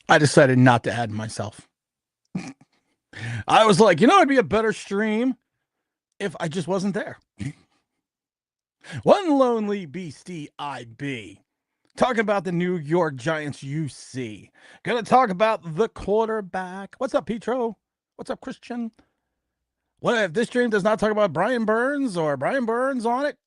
I decided not to add myself. I was like, it'd be a better stream if I just wasn't there. One lonely beastie I be. Talking about the New York Giants UC. Gonna talk about the quarterback. What's up, Petro? What's up, Christian? What if this stream does not talk about Brian Burns or Brian Burns on it?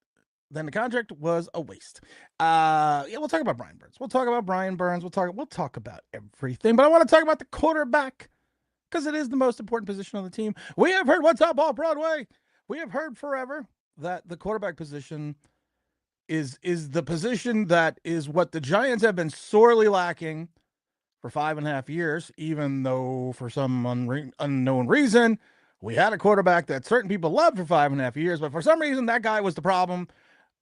Then the contract was a waste. Yeah, we'll talk about Brian Burns. We'll talk about Brian Burns. We'll talk about everything. But I want to talk about the quarterback because it is the most important position on the team. We have heard what's up, all Broadway. We have heard forever that the quarterback position is the position that is what the Giants have been sorely lacking for 5.5 years, even though for some unknown reason we had a quarterback that certain people loved for 5.5 years, but for some reason that guy was the problem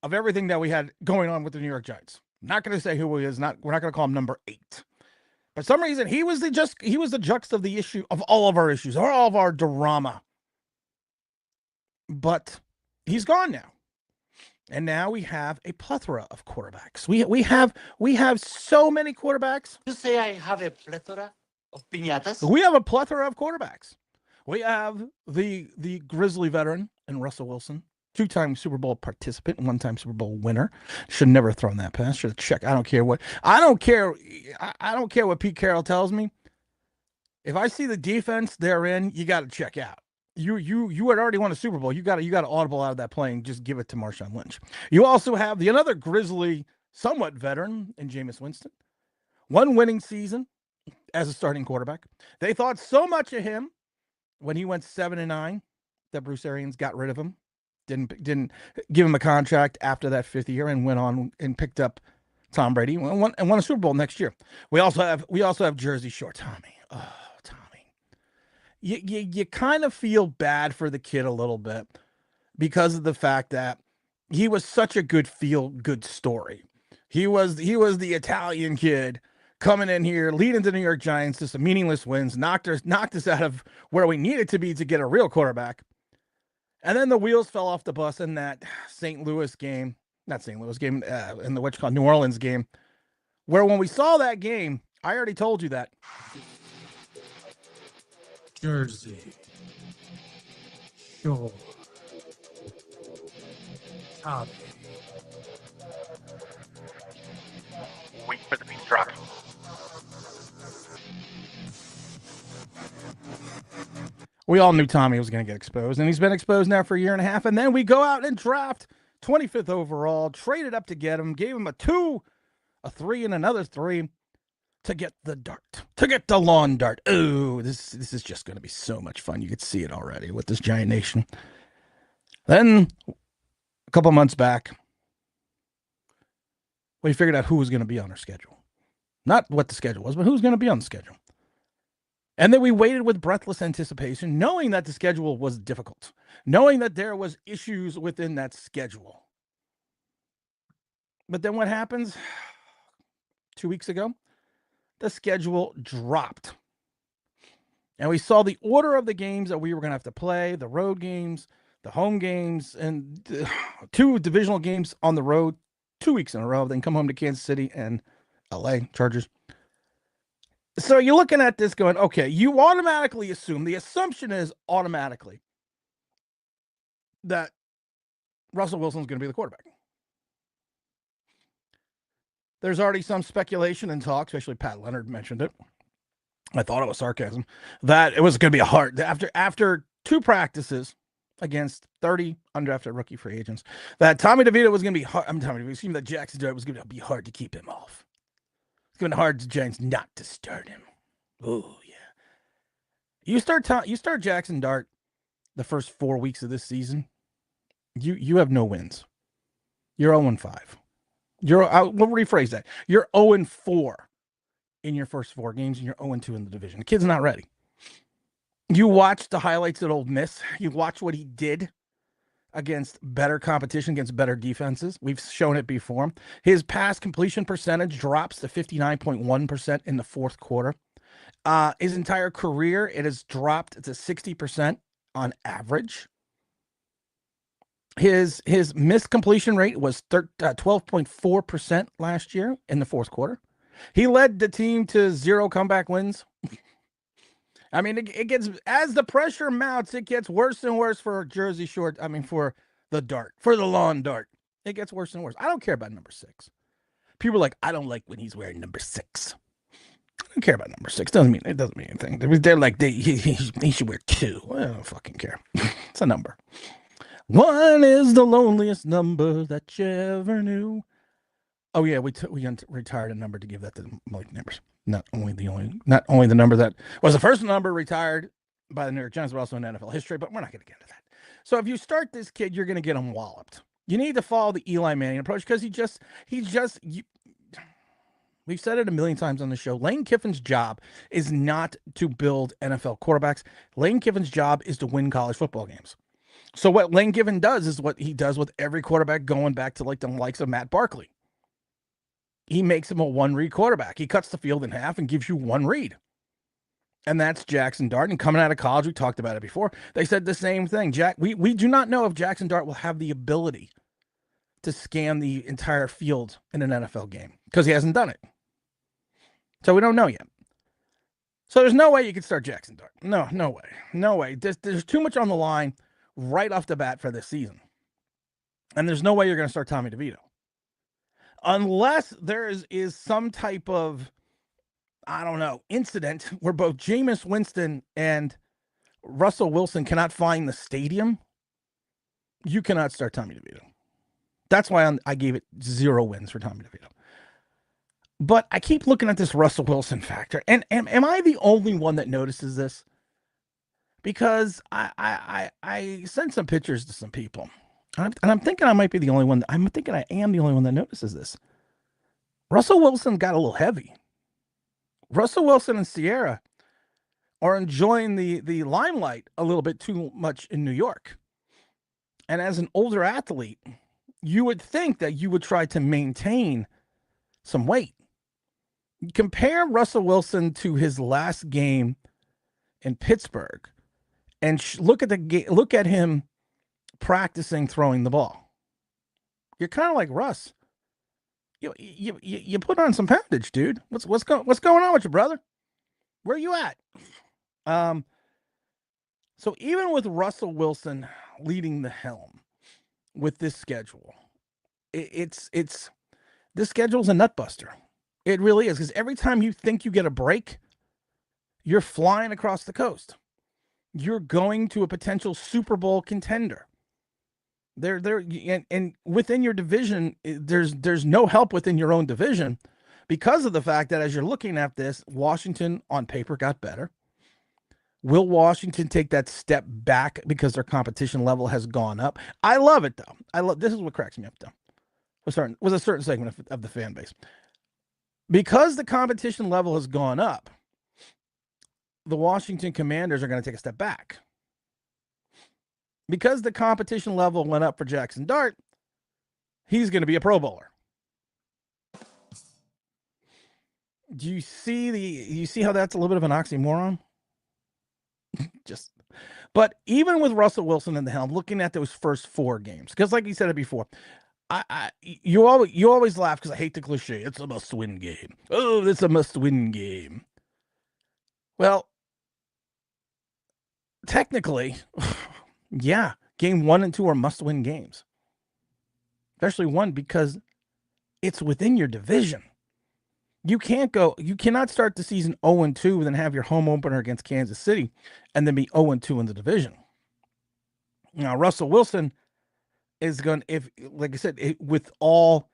of everything that we had going on with the New York Giants. I'm not going to say who he is. We're not going to call him number 8. For some reason, he was the juxt of the issue of all of our issues, or all of our drama. But he's gone now. And now we have a plethora of quarterbacks. We have so many quarterbacks. You say I have a plethora of piñatas? We have a plethora of quarterbacks. We have the Grizzly veteran in Russell Wilson, 2-time Super Bowl participant, 1-time Super Bowl winner. Should never have thrown that pass. Should have checked. I don't care what Pete Carroll tells me. If I see the defense they're in, you got to check out. You had already won a Super Bowl. You got to audible out of that play and just give it to Marshawn Lynch. You also have another Grizzly, somewhat veteran in Jameis Winston. 1 winning season as a starting quarterback. They thought so much of him when he went 7-9 that Bruce Arians got rid of him. Didn't give him a contract after that 5th year and went on and picked up Tom Brady and won a Super Bowl next year. We also have Jersey Shore Tommy. Oh, Tommy. You kind of feel bad for the kid a little bit because of the fact that he was such a good feel-good story. He was the Italian kid coming in here, leading the New York Giants to some meaningless wins, knocked us out of where we needed to be to get a real quarterback. And then the wheels fell off the bus in that in the New Orleans game, where when we saw that game, I already told you that. Jersey Shore Tommy. Wait for the beat drop. We all knew Tommy was going to get exposed, and he's been exposed now for a year and a half. And then we go out and draft 25th overall, traded up to get him, gave him a 2, a 3, and another 3 to get the dart, to get the lawn dart. Oh, this is just going to be so much fun. You could see it already with this Giant Nation. Then a couple months back, we figured out who was going to be on our schedule. Not what the schedule was, but who was going to be on the schedule. And then we waited with breathless anticipation, knowing that the schedule was difficult, knowing that there was issues within that schedule. But then what happens? 2 weeks ago, the schedule dropped. And we saw the order of the games that we were going to have to play, the road games, the home games, and 2 divisional games on the road 2 weeks in a row. Then come home to Kansas City and LA Chargers. So you're looking at this going, okay, you automatically assume, the assumption is automatically that Russell Wilson's going to be the quarterback. There's already some speculation and talk, especially Pat Leonard mentioned it. I thought it was sarcasm, that it was going to be a hard, after 2 practices against 30 undrafted rookie free agents, that Tommy DeVito was going to be hard. That Jackson Dart was going to be hard to keep him off. It's going to be hard to Giants not to start him. Oh, yeah. You start Jackson Dart the first 4 weeks of this season, you have no wins. You're 0-5. We'll rephrase that. You're 0-4 in your first 4 games, and you're 0-2 in the division. The kid's not ready. You watch the highlights at Ole Miss. You watch what he did against better competition, against better defenses. We've shown it before. His pass completion percentage drops to 59.1% in the 4th quarter. His entire career, it has dropped to 60% on average. His missed completion rate was 12.4% last year in the 4th quarter. He led the team to 0 comeback wins. I mean, it gets, as the pressure mounts, it gets worse and worse for Jersey Shore. I mean, for the dart, for the lawn dart. It gets worse and worse. I don't care about number 6. People are like, I don't like when he's wearing number 6. I don't care about number 6. It doesn't mean anything. They're like, he should wear 2. I don't fucking care. It's a number. 1 is the loneliest number that you ever knew. Oh yeah, we retired a number to give that to the Malik Neighbors. Not only the number that was the first number retired by the New York Giants, but also in NFL history. But we're not going to get into that. So if you start this kid, you're going to get him walloped. You need to follow the Eli Manning approach because we've said it a million times on the show. Lane Kiffin's job is not to build NFL quarterbacks. Lane Kiffin's job is to win college football games. So what Lane Kiffin does is what he does with every quarterback, going back to like the likes of Matt Barkley. He makes him a 1-read quarterback. He cuts the field in half and gives you 1 read. And that's Jackson Dart. And coming out of college, we talked about it before. They said the same thing. We do not know if Jackson Dart will have the ability to scan the entire field in an NFL game because he hasn't done it. So we don't know yet. So there's no way you could start Jackson Dart. No way. No way. There's too much on the line right off the bat for this season. And there's no way you're going to start Tommy DeVito. Unless there is some type of, I don't know, incident where both Jameis Winston and Russell Wilson cannot find the stadium, you cannot start Tommy DeVito. That's why I gave it 0 wins for Tommy DeVito. But I keep looking at this Russell Wilson factor. And am I the only one that notices this? Because I sent some pictures to some people. And I'm thinking I might be the only one. I'm thinking I am the only one that notices this. Russell Wilson got a little heavy. Russell Wilson and Sierra are enjoying the limelight a little bit too much in New York. And as an older athlete, you would think that you would try to maintain some weight. Compare Russell Wilson to his last game in Pittsburgh and look at him practicing throwing the ball. You're kind of like, Russ, you put on some poundage, dude. What's going on with you, brother? Where are you at? So even with Russell Wilson leading the helm with this schedule, this schedule's a nutbuster. It really is, because every time you think you get a break, you're flying across the coast. You're going to a potential Super Bowl contender. And within your division, there's no help within your own division because of the fact that as you're looking at this, Washington on paper got better. Will Washington take that step back because their competition level has gone up? I love it though. This is what cracks me up though. Was a certain segment of the fan base. Because the competition level has gone up, the Washington Commanders are going to take a step back. Because the competition level went up for Jackson Dart, he's going to be a Pro Bowler. Do you see how that's a little bit of an oxymoron? But even with Russell Wilson in the helm, looking at those first 4 games, because like you said it before, you always laugh because I hate the cliche. It's a must-win game. Oh, it's a must-win game. Well, technically, yeah, game 1 and 2 are must-win games. Especially 1 because it's within your division. You cannot start the season 0-2 and then have your home opener against Kansas City and then be 0-2 in the division. Now, Russell Wilson is going, like I said, with all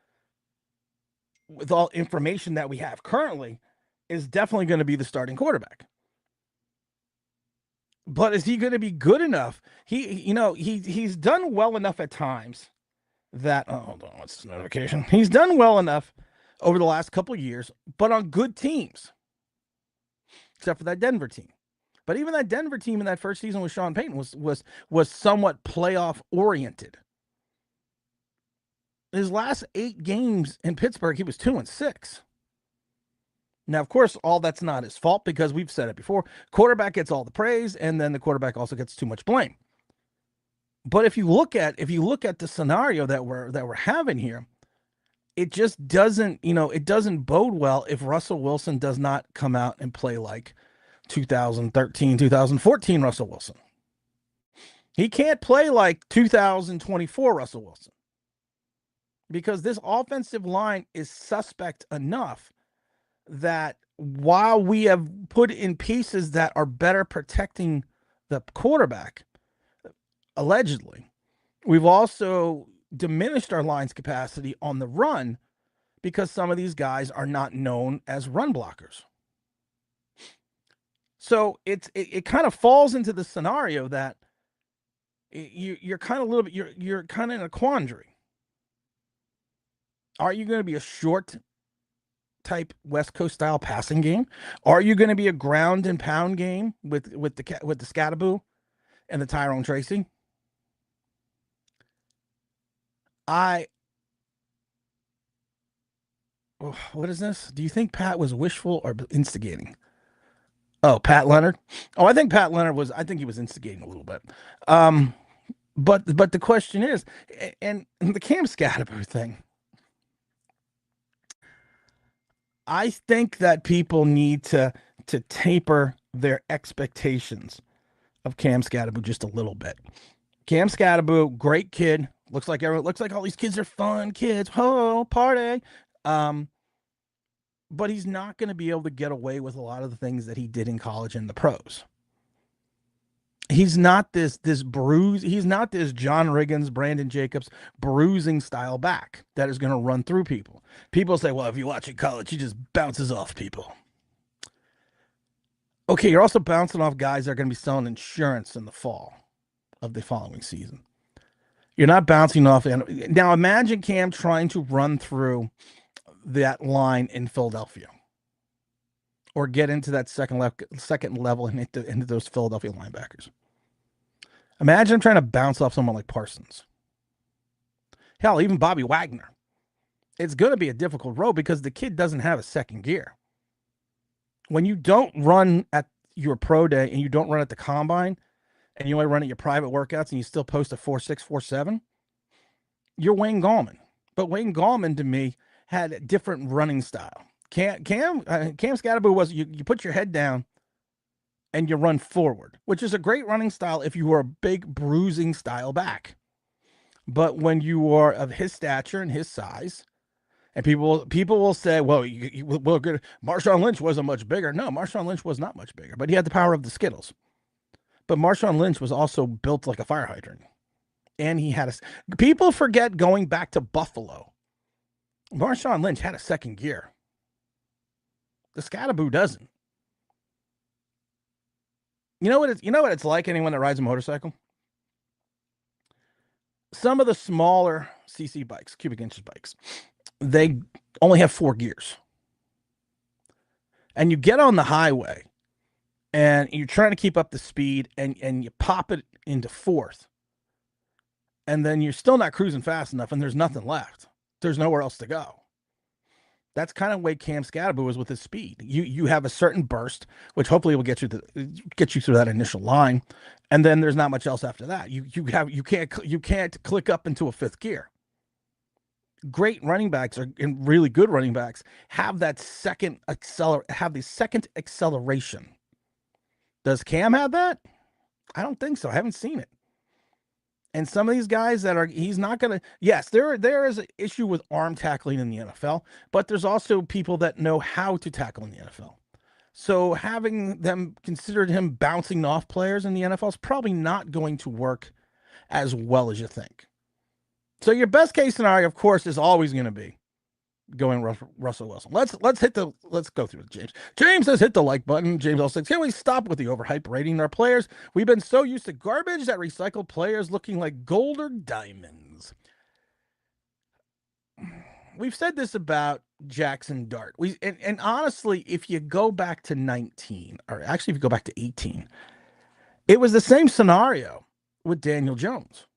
information that we have currently, is definitely going to be the starting quarterback. But is he going to be good enough? He's done well enough at times that, oh, hold on, what's this notification? He's done well enough over the last couple of years, but on good teams, except for that Denver team. But even that Denver team in that first season with Sean Payton was somewhat playoff oriented. His last 8 games in Pittsburgh, he was 2-6. Now, of course, all that's not his fault because we've said it before. Quarterback gets all the praise, and then the quarterback also gets too much blame. But if you look at the scenario that we're having here, it just doesn't, it doesn't bode well if Russell Wilson does not come out and play like 2013, 2014 Russell Wilson. He can't play like 2024 Russell Wilson because this offensive line is suspect enough that while we have put in pieces that are better protecting the quarterback, allegedly, we've also diminished our line's capacity on the run because some of these guys are not known as run blockers. So it kind of falls into the scenario that you're kind of a little bit you're kind of in a quandary. Are you going to be a short type West Coast style passing game? Are you going to be a ground and pound game with the Scattaboo and the Tyrone Tracy? What is this? Do you think Pat was wishful or instigating? Oh, Pat Leonard. Oh, I think Pat Leonard was. I think he was instigating a little bit. But the question is, and the Cam Scattaboo thing. I think that people need to taper their expectations of Cam Scattaboo just a little bit. Cam Scattaboo, great kid. Looks like all these kids are fun kids. Oh, party. But he's not going to be able to get away with a lot of the things that he did in college and the pros. He's not this bruise. He's not this John Riggins, Brandon Jacobs bruising style back that is going to run through people. People say, well, if you watch in college, he just bounces off people. Okay, you're also bouncing off guys that are going to be selling insurance in the fall of the following season. You're not bouncing off. Now imagine Cam trying to run through that line in Philadelphia or get into that second level and into those Philadelphia linebackers. Imagine trying to bounce off someone like Parsons. Hell, even Bobby Wagner. It's going to be a difficult road because the kid doesn't have a second gear. When you don't run at your pro day and you don't run at the combine and you only run at your private workouts and you still post a 4.6, 4.7, you're Wayne Gallman. But Wayne Gallman, to me, had a different running style. Cam Scattaboo was you put your head down and you run forward, which is a great running style if you were a big bruising style back. But when you are of his stature and his size, and people will say, well, good. Marshawn Lynch wasn't much bigger. No, Marshawn Lynch was not much bigger, but he had the power of the Skittles. But Marshawn Lynch was also built like a fire hydrant. And he had people forget going back to Buffalo. Marshawn Lynch had a second gear. The Scattaboo doesn't. You know what it's like, anyone that rides a motorcycle? Some of the smaller CC bikes, cubic inches bikes, they only have 4 gears. And you get on the highway and you're trying to keep up the speed and you pop it into 4th. And then you're still not cruising fast enough and there's nothing left. There's nowhere else to go. That's kind of the way Cam Scattaboo is with his speed. You have a certain burst, which hopefully will get you through that initial line, and then there's not much else after that. You can't click up into a 5th gear. Great running backs and really good running backs have that second acceleration. Does Cam have that? I don't think so. I haven't seen it. And some of these guys he's not going to, yes, there is an issue with arm tackling in the NFL, but there's also people that know how to tackle in the NFL. So having them considered him bouncing off players in the NFL is probably not going to work as well as you think. So your best case scenario, of course, is always going to be going Russell Wilson. Let's go through it, James. James says hit the like button. James also says, can we stop with the overhype rating our players? We've been so used to garbage that recycled players looking like gold or diamonds. We've said this about Jackson Dart. And honestly, if you go back to 19, or actually if you go back to 18, it was the same scenario with Daniel Jones.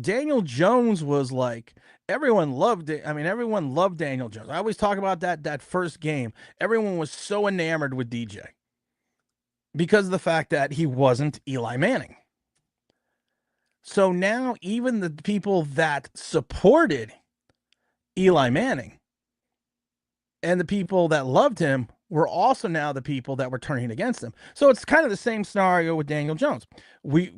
Daniel Jones was like, everyone loved it. I mean, everyone loved Daniel Jones. I always talk about that first game. Everyone was so enamored with DJ because of the fact that he wasn't Eli Manning. So now even the people that supported Eli Manning. And the people that loved him were also now the people that were turning against him. So it's kind of the same scenario with Daniel Jones.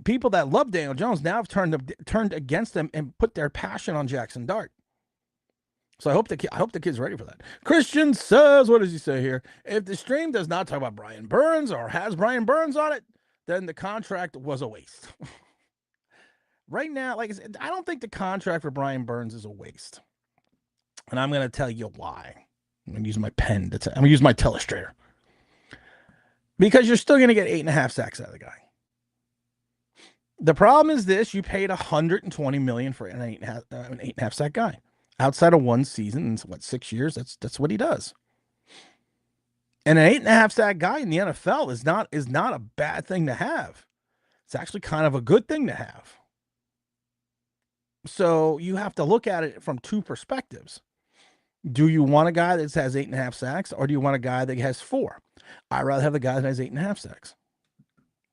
People that love Daniel Jones now have turned against him and put their passion on Jackson Dart. So I hope the kid's ready for that. Christian says, what does he say here? If the stream does not talk about Brian Burns or has Brian Burns on it, then the contract was a waste. Right now, like I said, I don't think the contract for Brian Burns is a waste. And I'm going to tell you why. I'm going to use my pen. I'm going to use my telestrator. Because you're still going to get 8.5 sacks out of the guy. The problem is this: you paid $120 million for an 8.5 sack guy. Outside of one season, in what, 6 years? That's what he does. And an 8.5 sack guy in the NFL is not a bad thing to have. It's actually kind of a good thing to have. So you have to look at it from two perspectives. Do you want a guy that has 8.5 sacks, or do you want a guy that has 4? I'd rather have the guy that has 8.5 sacks.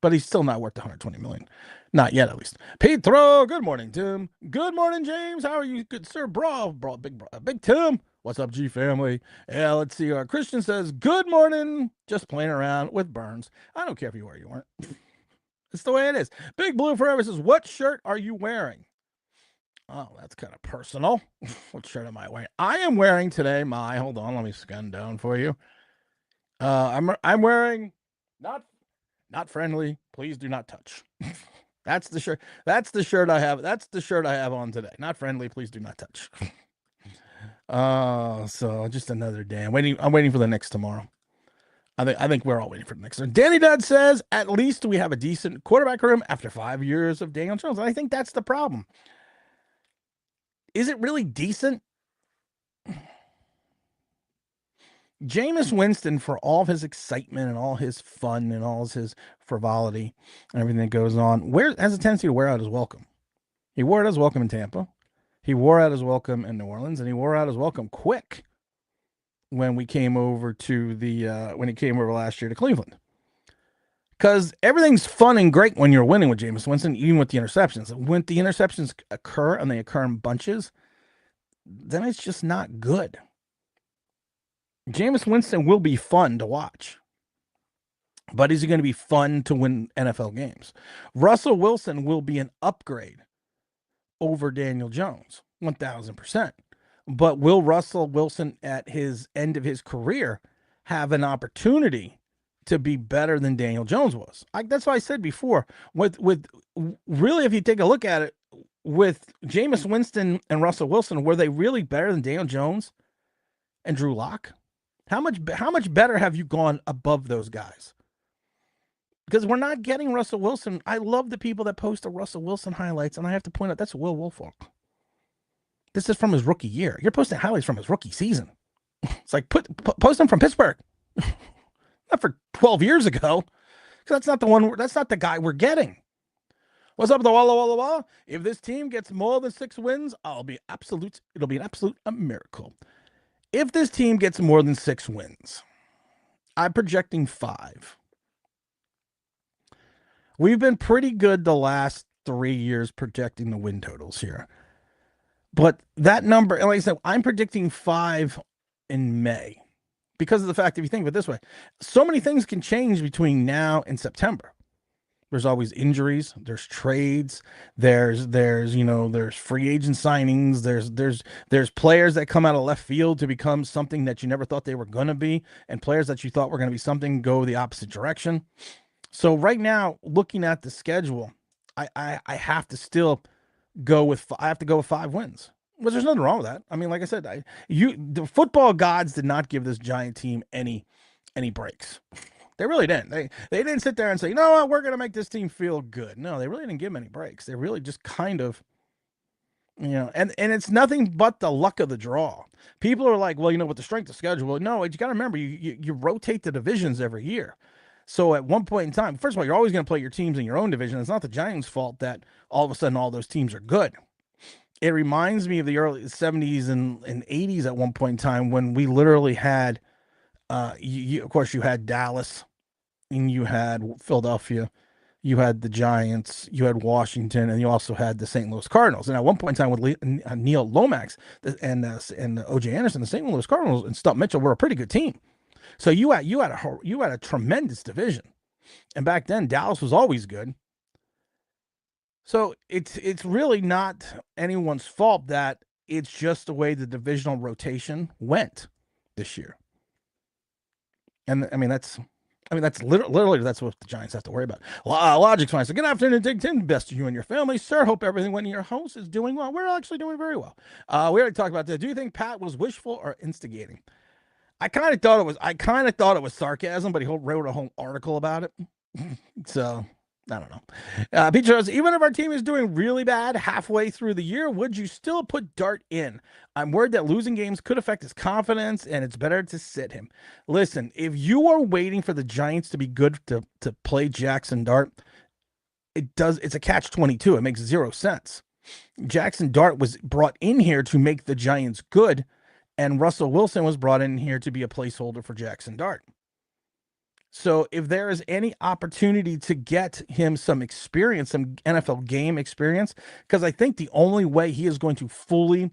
But he's still not worth the $120 million. Not yet, at least. Pedro, good morning, Tim. Good morning, James. How are you, good sir? Big Tim. What's up, G family? Yeah, let's see. Christian says, good morning. Just playing around with Burns. I don't care if you are or you aren't. It's the way it is. Big Blue Forever says, what shirt are you wearing? Oh, that's kind of personal. What shirt am I wearing? I am wearing today hold on, let me scan down for you. I'm wearing not friendly, please do not touch. That's the shirt. That's the shirt I have. That's the shirt I have on today. Not friendly, please do not touch. So just another day. I'm waiting for the Knicks tomorrow. I think we're all waiting for the Knicks. Danny Dodd says, at least we have a decent quarterback room after 5 years of Daniel Jones. And I think that's the problem. Is it really decent? Jameis Winston, for all of his excitement and all his fun and all his frivolity and everything that goes on, has a tendency to wear out his welcome. He wore out his welcome in Tampa. He wore out his welcome in New Orleans, and he wore out his welcome quick when we came over when he came over last year to Cleveland. Because everything's fun and great when you're winning with Jameis Winston, even with the interceptions. When the interceptions occur and they occur in bunches, then it's just not good. Jameis Winston will be fun to watch. But is he going to be fun to win NFL games? Russell Wilson will be an upgrade over Daniel Jones, 1,000%. But will Russell Wilson at his end of his career have an opportunity to be better than Daniel Jones was? That's why I said before, with really, if you take a look at it, with Jameis Winston and Russell Wilson, were they really better than Daniel Jones and Drew Lock? How much better have you gone above those guys? Because we're not getting Russell Wilson. I love the people that post the Russell Wilson highlights, and I have to point out that's Will Wolfolk. This is from his rookie year. You're posting highlights from his rookie season. It's like post them from Pittsburgh, not for 12 years ago. Because that's not the one. That's not the guy we're getting. What's up, the Walla Walla Walla? If this team gets more than 6 wins, it'll be an absolute miracle. If this team gets more than 6 wins, I'm projecting 5. We've been pretty good the last 3 years projecting the win totals here. But that number, and like I said, I'm predicting 5 in May. Because of the fact, if you think of it this way, so many things can change between now and September. There's always injuries, there's trades, there's free agent signings, there's players that come out of left field to become something that you never thought they were going to be, and players that you thought were going to be something go the opposite direction. So right now, looking at the schedule, I have to still go with 5 wins. But there's nothing wrong with that. I mean, like I said, the football gods did not give this Giant team any breaks. They really didn't. They didn't sit there and say, you know what, we're going to make this team feel good. No, they really didn't give them any breaks. They really just kind of, and it's nothing but the luck of the draw. People are like, well, with the strength of schedule. No, you got to remember, you rotate the divisions every year. So at one point in time, first of all, you're always going to play your teams in your own division. It's not the Giants' fault that all of a sudden all those teams are good. It reminds me of the early 70s and 80s at one point in time when we literally had, of course, you had Dallas and you had Philadelphia. you had the Giants, you had Washington, and you also had the St. Louis Cardinals. And at one point in time, with Neil Lomax and O.J. Anderson, the St. Louis Cardinals and Stump Mitchell were a pretty good team. So you had a tremendous division. And back then, Dallas was always good. So it's really not anyone's fault that it's just the way the divisional rotation went this year. And that's literally that's what the Giants have to worry about. Logic's fine. So good afternoon, Dig Tim. Best to you and your family, sir. Hope everything when your host is doing well. We're actually doing very well. We already talked about that. Do you think Pat was wishful or instigating? I kind of thought it was sarcasm, but he wrote a whole article about it. So I don't know. Pete says, even if our team is doing really bad halfway through the year, would you still put Dart in? I'm worried that losing games could affect his confidence, and it's better to sit him. Listen, if you are waiting for the Giants to be good to play Jackson Dart, it's a catch-22. It makes zero sense. Jackson Dart was brought in here to make the Giants good, and Russell Wilson was brought in here to be a placeholder for Jackson Dart. So if there is any opportunity to get him some experience, some NFL game experience, because I think the only way he is going to fully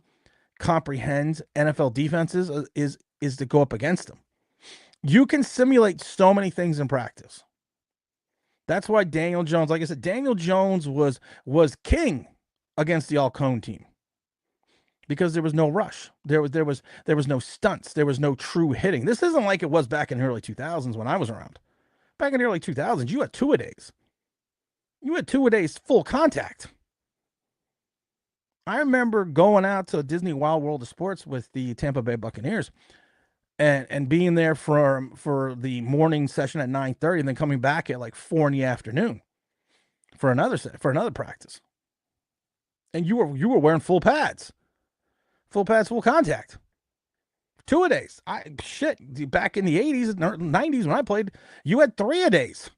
comprehend NFL defenses is to go up against them. You can simulate so many things in practice. That's why Daniel Jones, like I said, Daniel Jones was king against the All-Cone team. Because there was no rush. There was no stunts. There was no true hitting. This isn't like it was back in the early 2000s when I was around. Back in the early 2000s, you had two-a-days. You had two-a-days full contact. I remember going out to Disney Wild World of Sports with the Tampa Bay Buccaneers and being there for the morning session at 9:30 and then coming back at like 4 in the afternoon for another practice. And you were wearing full pads. Full pads, full contact. Two-a-days. Back in the 80s and 90s when I played, you had three-a-days.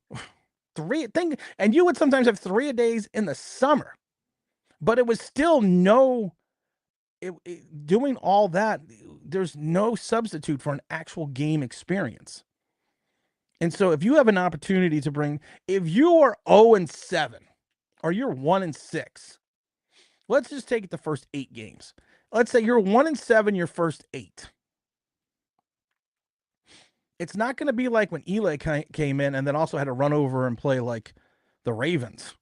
And you would sometimes have three-a-days in the summer. But it was still doing all that, there's no substitute for an actual game experience. And so if you have an opportunity if you are 0-7 or you're 1-6, let's just take the first 8 games. Let's say you're 1-7 your first 8. It's not going to be like when Eli came in and then also had to run over and play like the Ravens.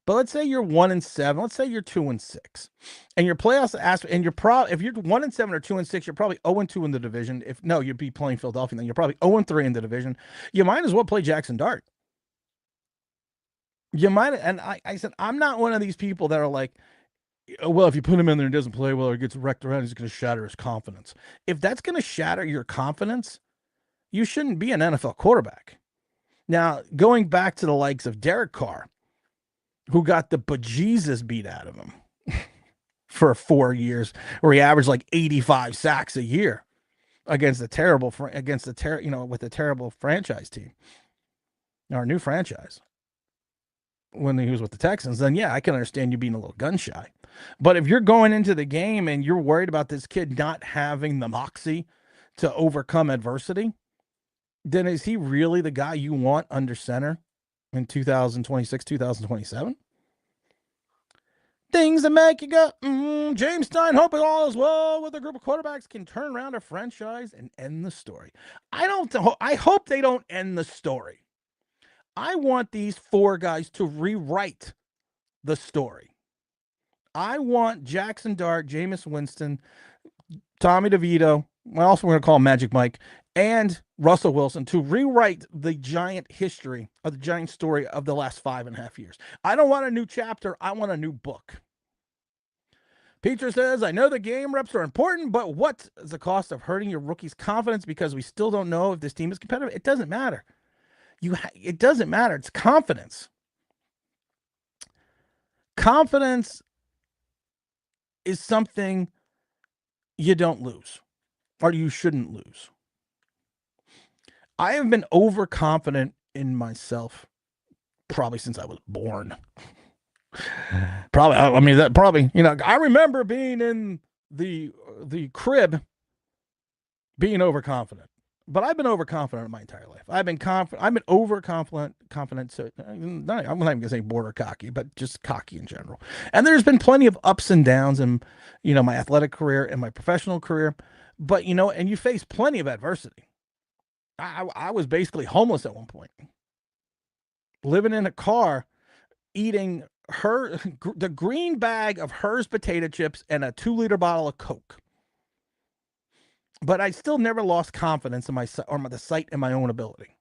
But let's say you're 1-7. Let's say you're 2-6, and your playoffs and if you're 1-7 or 2-6, you're probably 0-2 in the division. You'd be playing Philadelphia. Then you're probably 0-3 in the division. You might as well play Jackson Dart. You might, and I said I'm not one of these people that are like, well, if you put him in there and doesn't play well or gets wrecked around, he's going to shatter his confidence. If that's going to shatter your confidence, you shouldn't be an NFL quarterback. Now, going back to the likes of Derek Carr, who got the bejesus beat out of him for 4 years, where he averaged like 85 sacks a year with a terrible franchise team, our new franchise. When he was with the Texans, then yeah, I can understand you being a little gun shy. But if you're going into the game and you're worried about this kid not having the moxie to overcome adversity, then is he really the guy you want under center in 2026, 2027? Things that make you go, James Stein, hope it all is well with a group of quarterbacks can turn around a franchise and end the story. I hope they don't end the story. I want these 4 guys to rewrite the story. I want Jackson Dart, Jameis Winston, Tommy DeVito, also we're going to call him Magic Mike, and Russell Wilson to rewrite the Giant history of the Giant story of the last 5.5 years. I don't want a new chapter. I want a new book. Peter says, I know the game reps are important, but what is the cost of hurting your rookie's confidence because we still don't know if this team is competitive? It doesn't matter. It doesn't matter. It's confidence. Confidence is something you don't lose, or you shouldn't lose. I have been overconfident in myself probably since I was born. I remember being in the crib being overconfident. But I've been overconfident my entire life. I've been overconfident. So I'm not even gonna say border cocky, but just cocky in general. And there's been plenty of ups and downs in, my athletic career and my professional career. But and you face plenty of adversity. I was basically homeless at one point, living in a car, eating the green bag of Hers potato chips and a 2-liter bottle of Coke. But I still never lost confidence in the sight in my own ability,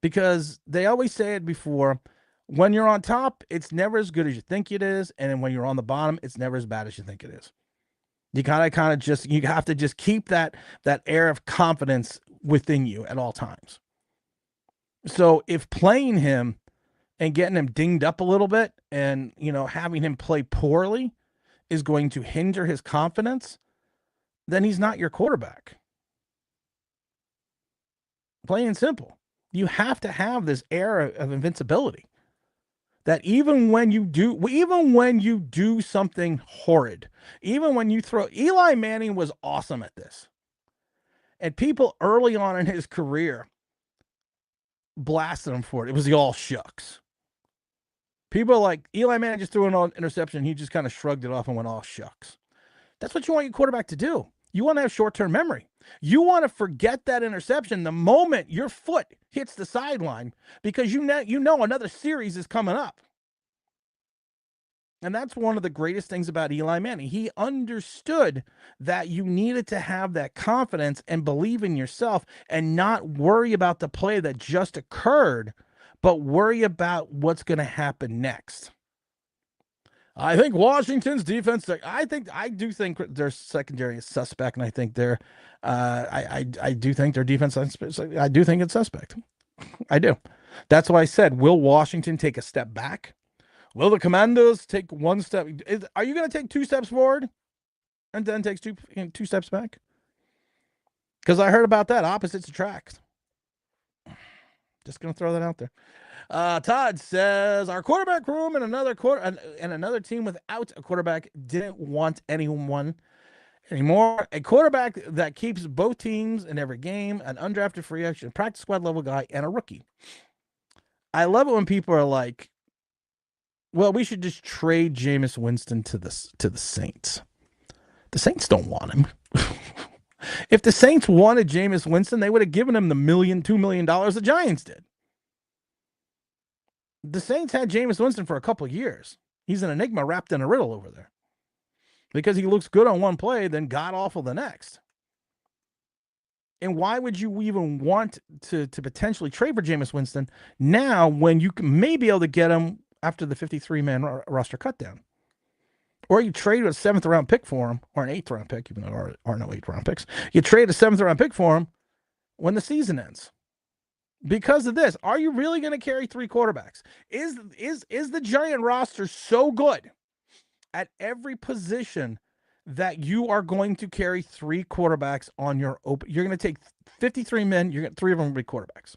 because they always say it before: when you're on top, it's never as good as you think it is, and when you're on the bottom, it's never as bad as you think it is. You you have to just keep that air of confidence within you at all times. So if playing him and getting him dinged up a little bit, and having him play poorly is going to hinder his confidence, then he's not your quarterback. Plain and simple. You have to have this air of invincibility, that even when you do something horrid, even when you throw, Eli Manning was awesome at this. And people early on in his career blasted him for it. It was the all shucks. People like, Eli Manning just threw an interception. He just kind of shrugged it off and went, all shucks. That's what you want your quarterback to do. You want to have short-term memory. You want to forget that interception the moment your foot hits the sideline, because you know another series is coming up. And that's one of the greatest things about Eli Manning. He understood that you needed to have that confidence and believe in yourself and not worry about the play that just occurred, but worry about what's going to happen next. I think Washington's defense, I do think their secondary is suspect, and I think I do think their defense, I do think it's suspect. I do. That's why I said, will Washington take a step back? Will the Commandos take one step? Are you going to take 2 steps forward and then take 2 steps back? Because I heard about that. Opposites attract. Just going to throw that out there. Todd says, our quarterback room and another team without a quarterback didn't want anyone anymore. A quarterback that keeps both teams in every game, an undrafted free agent, practice squad level guy, and a rookie. I love it when people are like, well, we should just trade Jameis Winston to the Saints. The Saints don't want him. If the Saints wanted Jameis Winston, they would have given him the $2 million the Giants did. The Saints had Jameis Winston for a couple of years. He's an enigma wrapped in a riddle over there, because he looks good on one play, then god awful the next. And why would you even want to potentially trade for Jameis Winston now, when you may be able to get him after the 53-man roster cutdown? Or you trade a 7th-round pick for him, or an 8th-round pick, even though there are no 8th-round picks. You trade a 7th-round pick for him when the season ends. Because of this, are you really going to carry 3 quarterbacks? Is the Giant roster so good at every position that you are going to carry 3 quarterbacks on your open? You're going to take 53 men, you're going to 3 of them will be quarterbacks.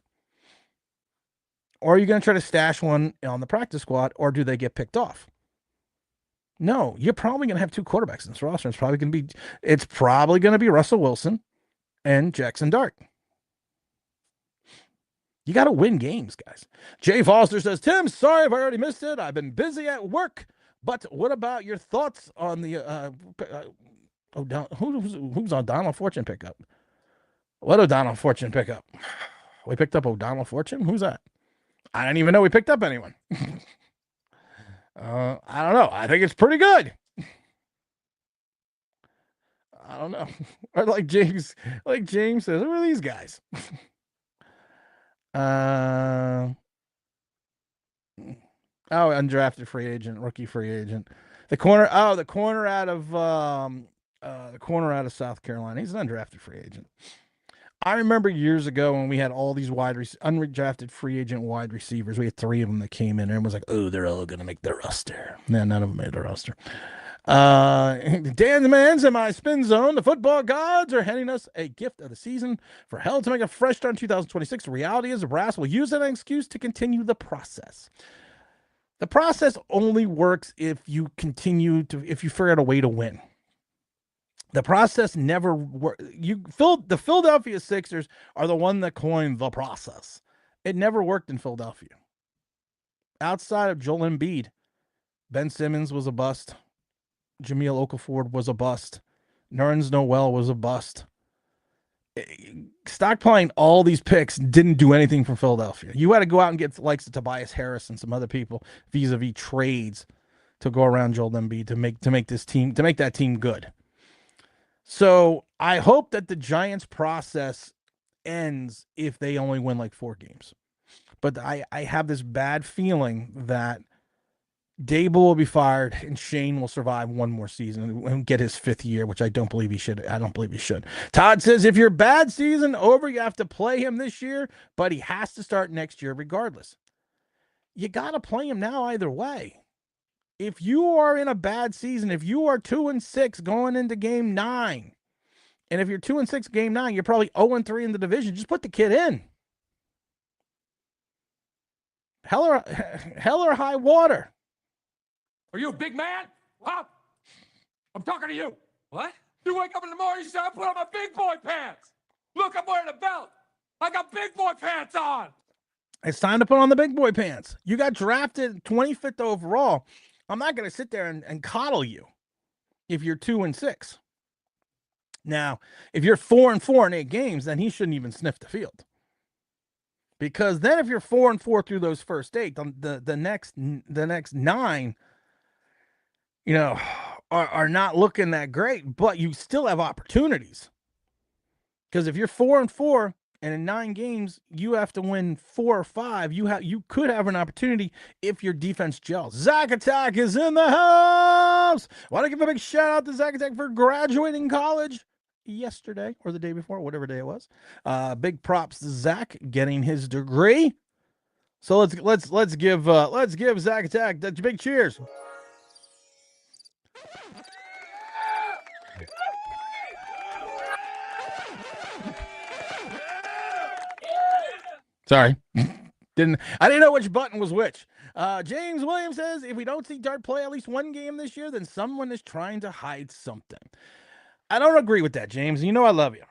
Or are you going to try to stash one on the practice squad, or do they get picked off? No, you're probably going to have 2 quarterbacks in this roster. It's probably going to be Russell Wilson and Jackson Dart. You got to win games, guys. Jay Foster says, Tim, sorry if I already missed it. I've been busy at work. But what about your thoughts on the who's O'Donnell Fortune pickup? What O'Donnell Fortune pickup? We picked up O'Donnell Fortune? Who's that? I didn't even know we picked up anyone. I don't know. I think it's pretty good. I don't know. Or like James says, who are these guys? Undrafted free agent, rookie free agent. The corner out of South Carolina. He's an undrafted free agent. I remember years ago when we had all these undrafted free agent wide receivers. We had 3 of them that came in, and everyone was like, "Oh, they're all gonna make the roster." Man, none of them made the roster. Dan demands in my spin zone, the football gods are handing us a gift of the season for hell to make a fresh start in 2026. The reality is the brass will use that as an excuse to continue the process. The process only works if you figure out a way to win. The process never worked. The Philadelphia Sixers are the one that coined the process. It never worked in Philadelphia. Outside of Joel Embiid, Ben Simmons was a bust. Jameel Okafor was a bust. Nerlens Noel was a bust. Stockpiling all these picks didn't do anything for Philadelphia. You had to go out and get the likes of Tobias Harris and some other people vis-a-vis trades to go around Joel Embiid to make that team good. So I hope that the Giants process ends if they only win like 4 games. But I have this bad feeling that Dable will be fired and Shane will survive one more season and get his 5th year, which I don't believe he should. Todd says, if your bad season over, you have to play him this year, but he has to start next year regardless. You got to play him now either way. If you are in a bad season, if you are 2-6 going into game 9, and if you're 2-6 game 9, you're probably 0-3 in the division, just put the kid in. Hell or high water. Are you a big man? Huh? I'm talking to you. What? You wake up in the morning, you say, I put on my big boy pants. Look, I'm wearing a belt. I got big boy pants on. It's time to put on the big boy pants. You got drafted 25th overall. I'm not going to sit there and coddle you if you're 2-6. Now, if you're 4-4 in 8 games, then he shouldn't even sniff the field. Because then if you're 4-4 through those first 8, the next 9, are not looking that great, but you still have opportunities. Because if you're 4-4 and in 9 games you have to win 4 or 5, you could have an opportunity if your defense gels. Zach Attack is in the house. Want to give a big shout out to Zach Attack for graduating college yesterday or the day before, whatever day it was. Big props to Zach getting his degree. So let's give Zach Attack that big cheers. Sorry. I didn't know which button was which. James Williams says, if we don't see Dart play at least 1 game this year, then someone is trying to hide something. I don't agree with that, James. You know I love you.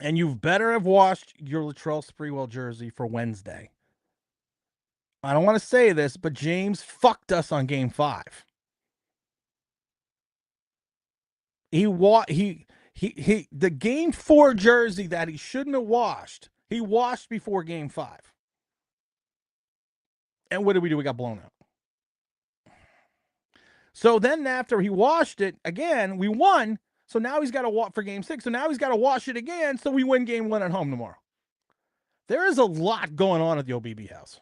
And you better have washed your Latrell Sprewell jersey for Wednesday. I don't want to say this, but James fucked us on game 5. The game 4 jersey that he shouldn't have washed, he washed before game 5. And what did we do? We got blown out. So then after he washed it again, we won. So now he's got to wash for game 6. So now he's got to wash it again. So we win game 1 at home tomorrow. There is a lot going on at the OBB house.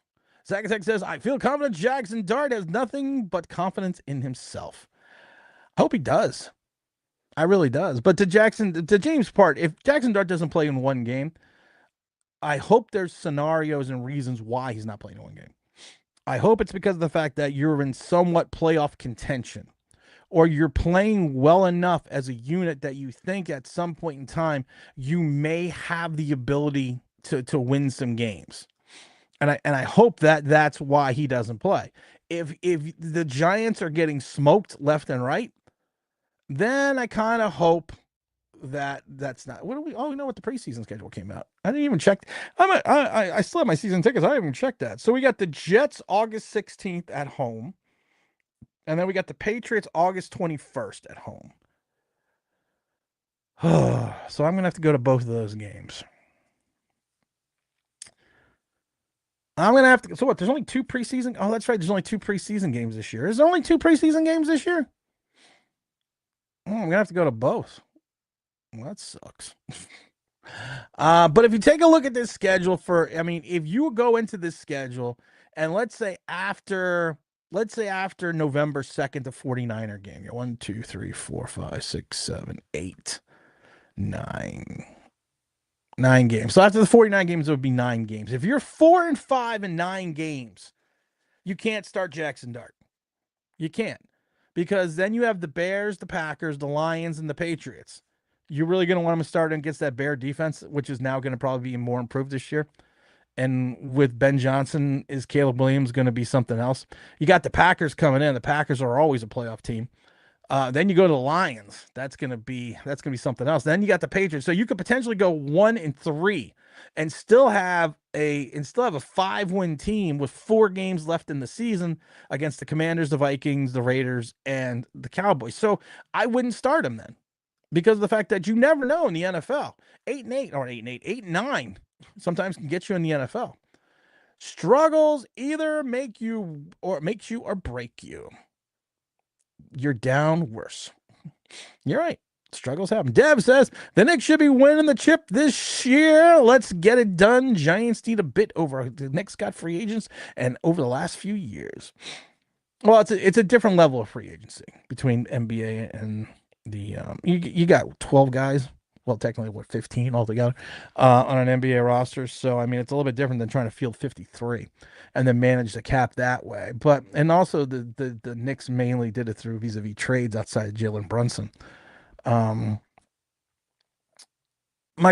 Zacatec says, I feel confident Jackson Dart has nothing but confidence in himself. I hope he does. I really does. But to James' part, if Jackson Dart doesn't play in 1 game, I hope there's scenarios and reasons why he's not playing in 1 game. I hope it's because of the fact that you're in somewhat playoff contention, or you're playing well enough as a unit that you think at some point in time you may have the ability to win some games. And I hope that that's why he doesn't play. If the Giants are getting smoked left and right, then I kind of hope that's not. What do we? Oh, you know what? The preseason schedule came out. I didn't even check. I still have my season tickets. I didn't even check that. So we got the Jets August 16th at home, and then we got the Patriots August 21st at home. So I'm gonna have to go to both of those games. I'm gonna have to. So what? There's only 2 preseason. Oh, that's right. There's only 2 preseason games this year. Is there only 2 preseason games this year? Oh, I'm gonna have to go to both. Well, that sucks. But if you take a look at this schedule if you go into this schedule and let's say after November 2nd, the 49er game, you're 1, 2, 3, 4, 5, 6, 7, 8, 9 games. So after the 49 games, it would be 9 games. If you're 4-5 in 9 games, you can't start Jackson Dart. You can't. Because then you have the Bears, the Packers, the Lions, and the Patriots. You're really going to want him to start against that Bear defense, which is now going to probably be more improved this year. And with Ben Johnson, is Caleb Williams going to be something else? You got the Packers coming in. The Packers are always a playoff team. Then you go to the Lions. That's gonna be something else. Then you got the Patriots. So you could potentially go 1-3 and still have a 5-win team with 4 games left in the season against the Commanders, the Vikings, the Raiders, and the Cowboys. So I wouldn't start him then because of the fact that you never know in the NFL. 8-8 or 8-8, 8-9 sometimes can get you in the NFL. Struggles either makes you or break you. You're down worse. You're right. Struggles happen. Dev says the Knicks should be winning the chip this year. Let's get it done. Giants need a bit over. The Knicks got free agents and over the last few years. Well, it's a different level of free agency between NBA and the you got 12 guys. Well, technically, 15 altogether on an NBA roster. So, I mean, it's a little bit different than trying to field 53 and then manage the cap that way. But, and also the Knicks mainly did it through vis-a-vis trades outside of Jalen Brunson. My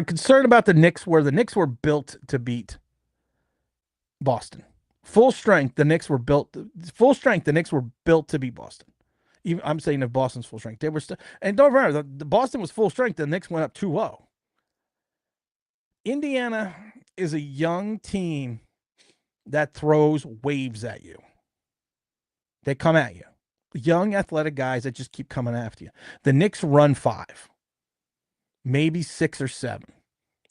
concern about the Knicks were built to beat Boston. Full strength, the Knicks were built to beat Boston. Even I'm saying if Boston's full strength, they were still. And don't remember, the Boston was full strength. The Knicks went up 2-0. Indiana is a young team that throws waves at you. They come at you. Young, athletic guys that just keep coming after you. The Knicks run 5, maybe 6 or 7,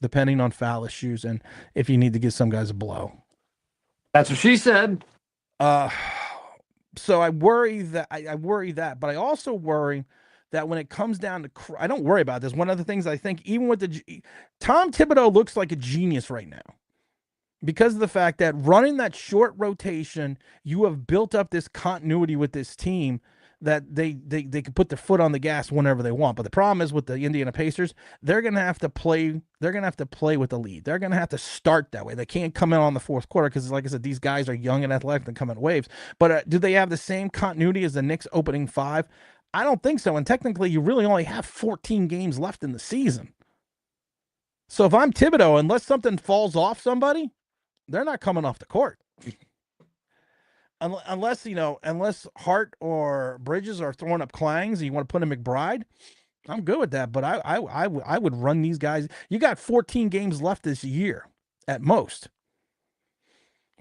depending on foul issues and if you need to give some guys a blow. That's what she said. So I worry that, but I also worry that when it comes down to, I don't worry about this. One of the things I think, even with Tom Thibodeau looks like a genius right now because of the fact that running that short rotation, you have built up this continuity with this team that they can put their foot on the gas whenever they want. But the problem is with the Indiana Pacers, they're going to have to play. They're going to have to play with the lead. They're going to have to start that way. They can't come in on the fourth quarter because, like I said, these guys are young and athletic and come in waves. But do they have the same continuity as the Knicks opening 5? I don't think so. And technically, you really only have 14 games left in the season. So if I'm Thibodeau, unless something falls off somebody, they're not coming off the court. Unless Hart or Bridges are throwing up clangs and you want to put in McBride, I'm good with that. But I would run these guys. You got 14 games left this year at most.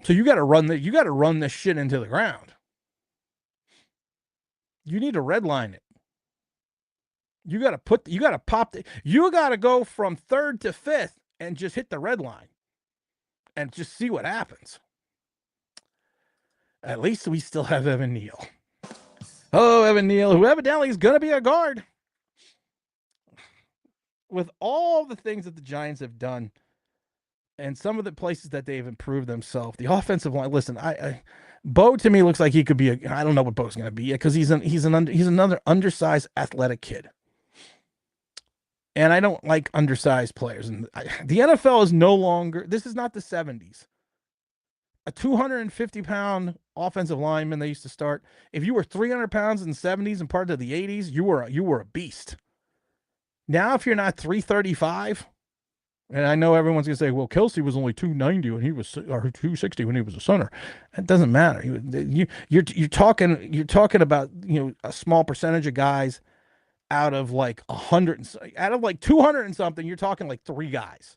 So you got to run this shit into the ground. You need to redline it. You got to go from 3rd to 5th and just hit the red line and just see what happens. At least we still have Evan Neal. Oh, Evan Neal, who evidently is going to be a guard. With all the things that the Giants have done and some of the places that they've improved themselves, the offensive line, listen, Bo to me looks like he could be I don't know what Bo's going to be yet because he's another undersized athletic kid. And I don't like undersized players. And the NFL is no longer, this is not the 70s. A 250-pound offensive lineman they used to start. If you were 300 pounds in the 70s and part of the 80s, you were a beast. Now, if you're not 335, and I know everyone's gonna say, "Well, Kelsey was only 290 when he was, or 260 when he was a center." It doesn't matter. You're talking about a small percentage of guys out of like 100, out of like 200 and something. You're talking like 3 guys.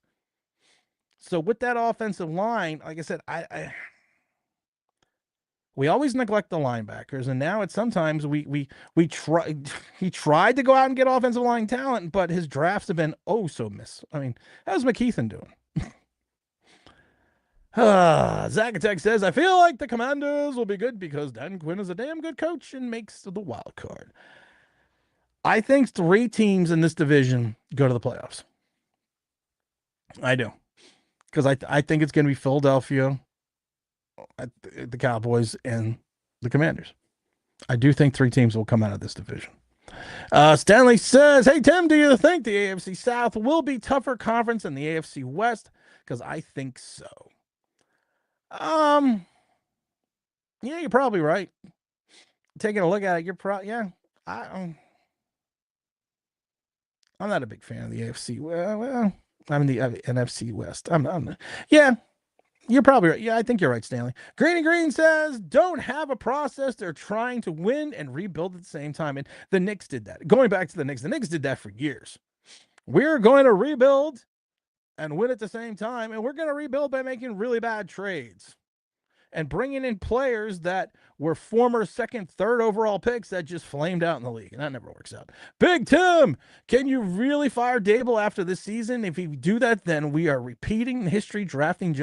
So with that offensive line, like I said, we always neglect the linebackers, and now it's sometimes we try. He tried to go out and get offensive line talent, but his drafts have been so miss. I mean, how's McKeithen doing? Zacatech says, I feel like the Commanders will be good because Dan Quinn is a damn good coach and makes the wild card. I think 3 teams in this division go to the playoffs. I do. Because I think it's going to be Philadelphia, the Cowboys, and the Commanders. I do think 3 teams will come out of this division. Stanley says, hey, Tim, do you think the AFC South will be tougher conference than the AFC West? Because I think so. Yeah, you're probably right. Taking a look at it, you're probably, yeah. I'm not a big fan of the AFC. Well, I'm the NFC West. Yeah. You're probably right. Yeah, I think you're right, Stanley. Green says, don't have a process. They're trying to win and rebuild at the same time. And the Knicks did that. Going back to the Knicks did that for years. We're going to rebuild and win at the same time. And we're going to rebuild by making really bad trades and bringing in players that were former second, third overall picks that just flamed out in the league. And that never works out. Big Tim, can you really fire Dable after this season? If you do that, then we are repeating history, drafting.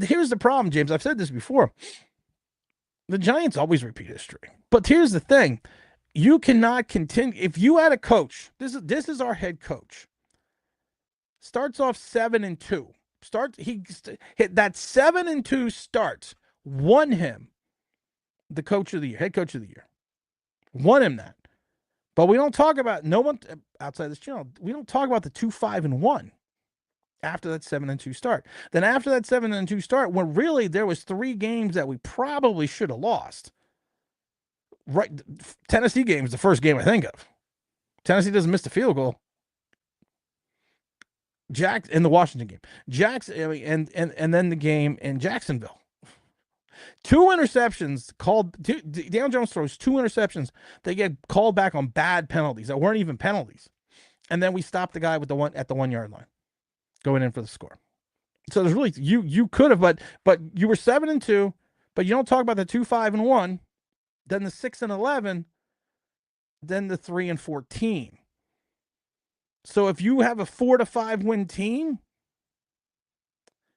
Here's the problem, James. I've said this before. The Giants always repeat history. But here's the thing. You cannot continue. If you had a coach, this is our head coach, starts off 7-2. He hit that 7-2 starts. Won him the coach of the year, head coach of the year. Won him that. But we don't talk about, no one outside this channel, we don't talk about the 2-5-1 after that 7-2 start. Then after that 7-2 start, when really there was 3 games that we probably should have lost. Right, Tennessee game is the first game I think of. Tennessee doesn't miss the field goal. In the Washington game. And then the game in Jacksonville. 2 interceptions called. Daniel Jones throws 2 interceptions. They get called back on bad penalties that weren't even penalties, and then we stopped the guy with the one at the 1 yard line, going in for the score. So there's really you could have, but you were 7-2, but you don't talk about the 2-5-1, then the 6-11, then the 3-14. So if you have a 4-5 win team,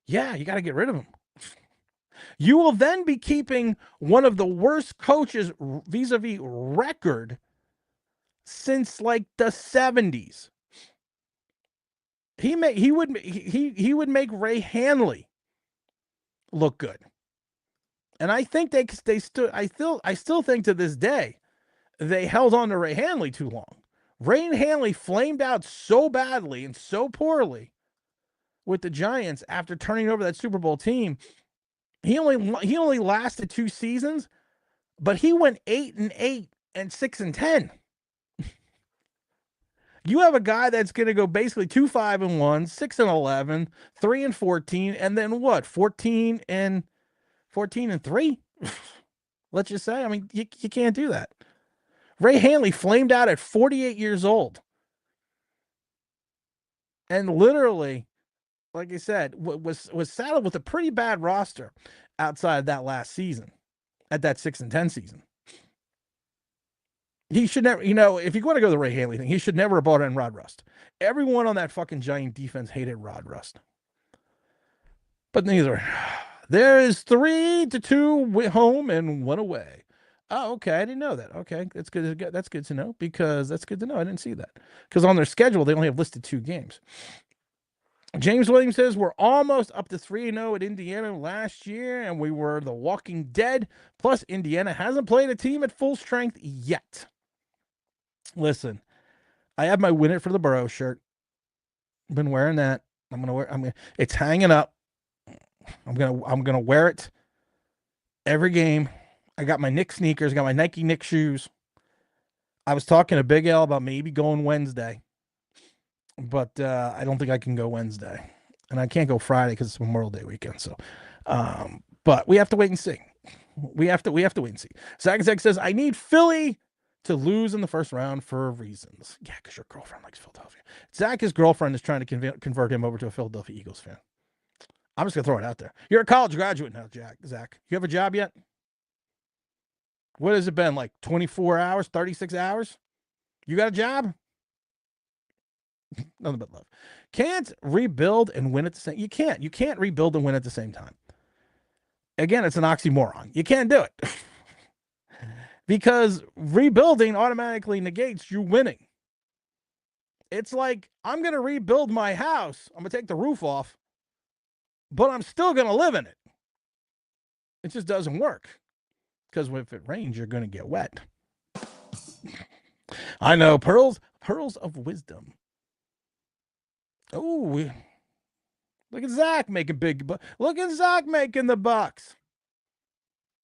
yeah, you got to get rid of them. You will then be keeping one of the worst coaches vis-a-vis record since like the 70s. He would make Ray Hanley look good. And I think they stood. I still think to this day they held on to Ray Hanley too long. Ray Hanley flamed out so badly and so poorly with the Giants after turning over that Super Bowl team. He only lasted 2 seasons, but he went 8-8 and 6-10. You have a guy that's going to go basically 2-5-1, 6-11, 3-14, and then what? 14-3. Let's just say. I mean, you can't do that. Ray Hanley flamed out at 48 years old, and literally, like I said, was saddled with a pretty bad roster outside of that last season, at that 6-10 season. He should never, if you want to go the Ray Hanley thing, he should never have brought in Rod Rust. Everyone on that fucking Giant defense hated Rod Rust. But neither. There is 3-2 home and 1 away. Oh, okay. I didn't know that. Okay, that's good. That's good to know, because that's good to know. I didn't see that, because on their schedule they only have listed 2 games. James Williams says we're almost up to 3-0 at Indiana last year, and we were the Walking Dead. Plus, Indiana hasn't played a team at full strength yet. Listen, I have my "Win It for the Borough" shirt. I've been wearing that. It's hanging up. I'm gonna wear it every game. I got my Knicks sneakers. I got my Nike Knicks shoes. I was talking to Big L about maybe going Wednesday, but I don't think I can go Wednesday, and I can't go Friday because it's Memorial Day weekend. So, but we have to wait and see. We have to wait and see. Zach says I need Philly to lose in the first round for reasons. Yeah, because your girlfriend likes Philadelphia. Zach's girlfriend is trying to convert him over to a Philadelphia Eagles fan. I'm just gonna throw it out there. You're a college graduate now, Zach. You have a job yet? What has it been, like 24 hours, 36 hours? You got a job? Nothing but love. Can't rebuild and win at the same. You can't rebuild and win at the same time. Again, it's an oxymoron. You can't do it. Because rebuilding automatically negates you winning. It's like, I'm going to rebuild my house. I'm going to take the roof off, but I'm still going to live in it. It just doesn't work. Because if it rains, you're going to get wet. I know. Pearls of wisdom. Oh, look at Zach making look at Zach making the bucks.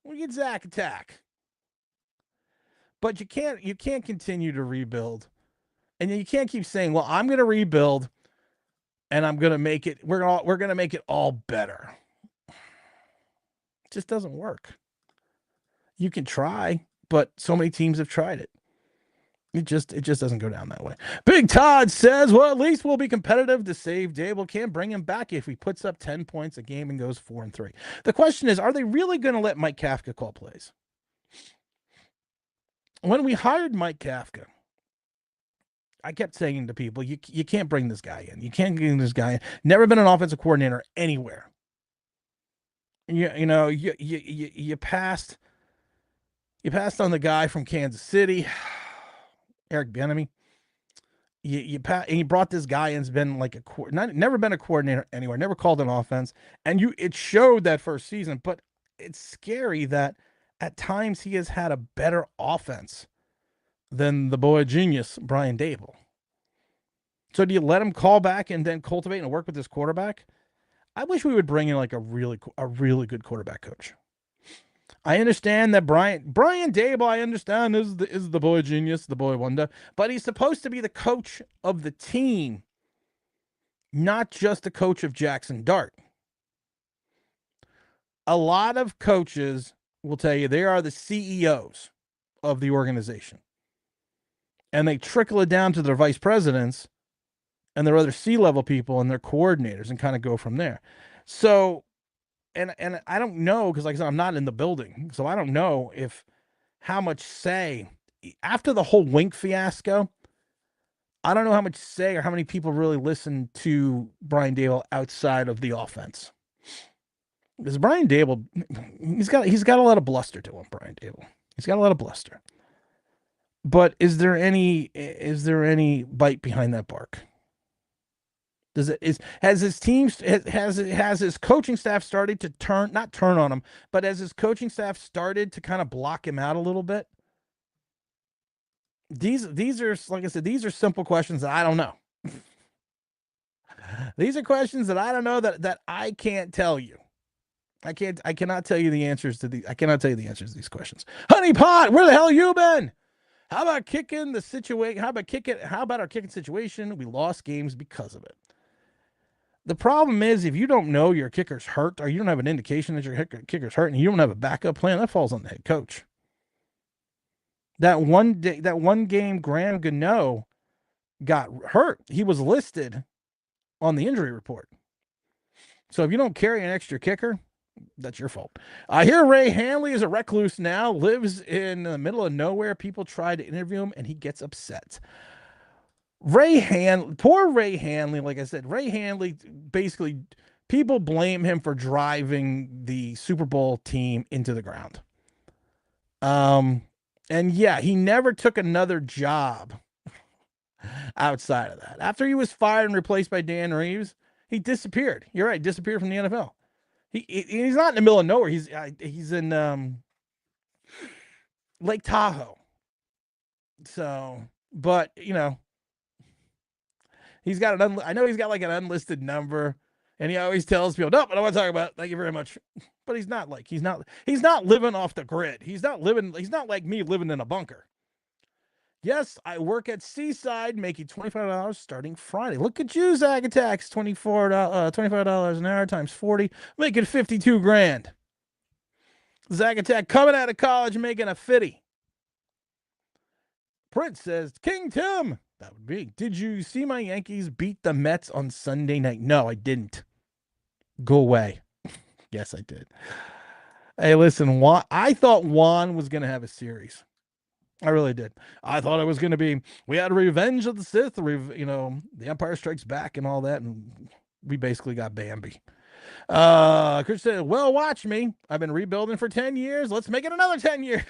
Look at Zach attack. But you can't continue to rebuild. And you can't keep saying, well, I'm going to rebuild and I'm going to make it, we're going to make it all better. It just doesn't work. You can try, but so many teams have tried it. It just doesn't go down that way. Big Todd says, well, at least we'll be competitive to save Dable. Can't bring him back if he puts up 10 points a game and goes 4-3. The question is, are they really going to let Mike Kafka call plays? When we hired Mike Kafka, I kept saying to people, you can't bring this guy in. You can't bring this guy in. Never been an offensive coordinator anywhere. You passed on the guy from Kansas City, Eric Bieniemy. And you brought this guy and's been like never been a coordinator anywhere, never called an offense, and it showed that first season. But it's scary that at times he has had a better offense than the boy genius Brian Dable. So do you let him call back and then cultivate and work with this quarterback? I wish we would bring in like a really good quarterback coach. I understand that Brian Dable, I understand, is the boy genius, the boy wonder, but he's supposed to be the coach of the team, not just the coach of Jackson Dart. A lot of coaches will tell you they are the CEOs of the organization, and they trickle it down to their vice presidents and their other C-level people and their coordinators and kind of go from there. So, and I don't know, because like I said, I'm not in the building, so I don't know how much say, after the whole Wink fiasco, I don't know how much say or how many people really listen to Brian Dable outside of the offense. Because Brian Dable, he's got a lot of bluster to him, Brian Dable. He's got a lot of bluster. But is there any bite behind that bark? Has his coaching staff started to not turn on him, but has his coaching staff started to kind of block him out a little bit? These are, like I said, these are simple questions that I don't know. These are questions that I don't know, that I can't tell you. I cannot tell you the answers to these questions. Honey Pot, where the hell you been? How about kicking the situation? How about our kicking situation? We lost games because of it. The problem is, if you don't know your kicker's hurt, or you don't have an indication that your kicker's hurt, and you don't have a backup plan, that falls on the head coach. That one game, Graham Gano got hurt. He was listed on the injury report. So if you don't carry an extra kicker, that's your fault. I hear Ray Hanley is a recluse now, lives in the middle of nowhere. People try to interview him, and he gets upset. Poor Ray Hanley, like I said, Ray Hanley, basically, people blame him for driving the Super Bowl team into the ground. And yeah, he never took another job outside of that. After he was fired and replaced by Dan Reeves, he disappeared. You're right, disappeared from the NFL. He's not in the middle of nowhere. He's in Lake Tahoe. So, but he's got I know he's got like an unlisted number, and he always tells people, "Nope, I don't want to talk about it. Thank you very much." But he's not living off the grid. He's not like me living in a bunker. Yes, I work at Seaside, making $25 starting Friday. Look at you, Zag Attacks, $25 an hour times 40, making 52 grand. Zag Attack coming out of college, making a 50. Prince says, King Tim, that would be. Did you see my Yankees beat the Mets on Sunday night? No, I didn't. Go away. Yes, I did. Hey, listen, I thought Juan was going to have a series. I really did. I thought it was going to be, we had Revenge of the Sith, the Empire Strikes Back and all that, and we basically got Bambi. Chris said, well, watch me. I've been rebuilding for 10 years. Let's make it another 10 years.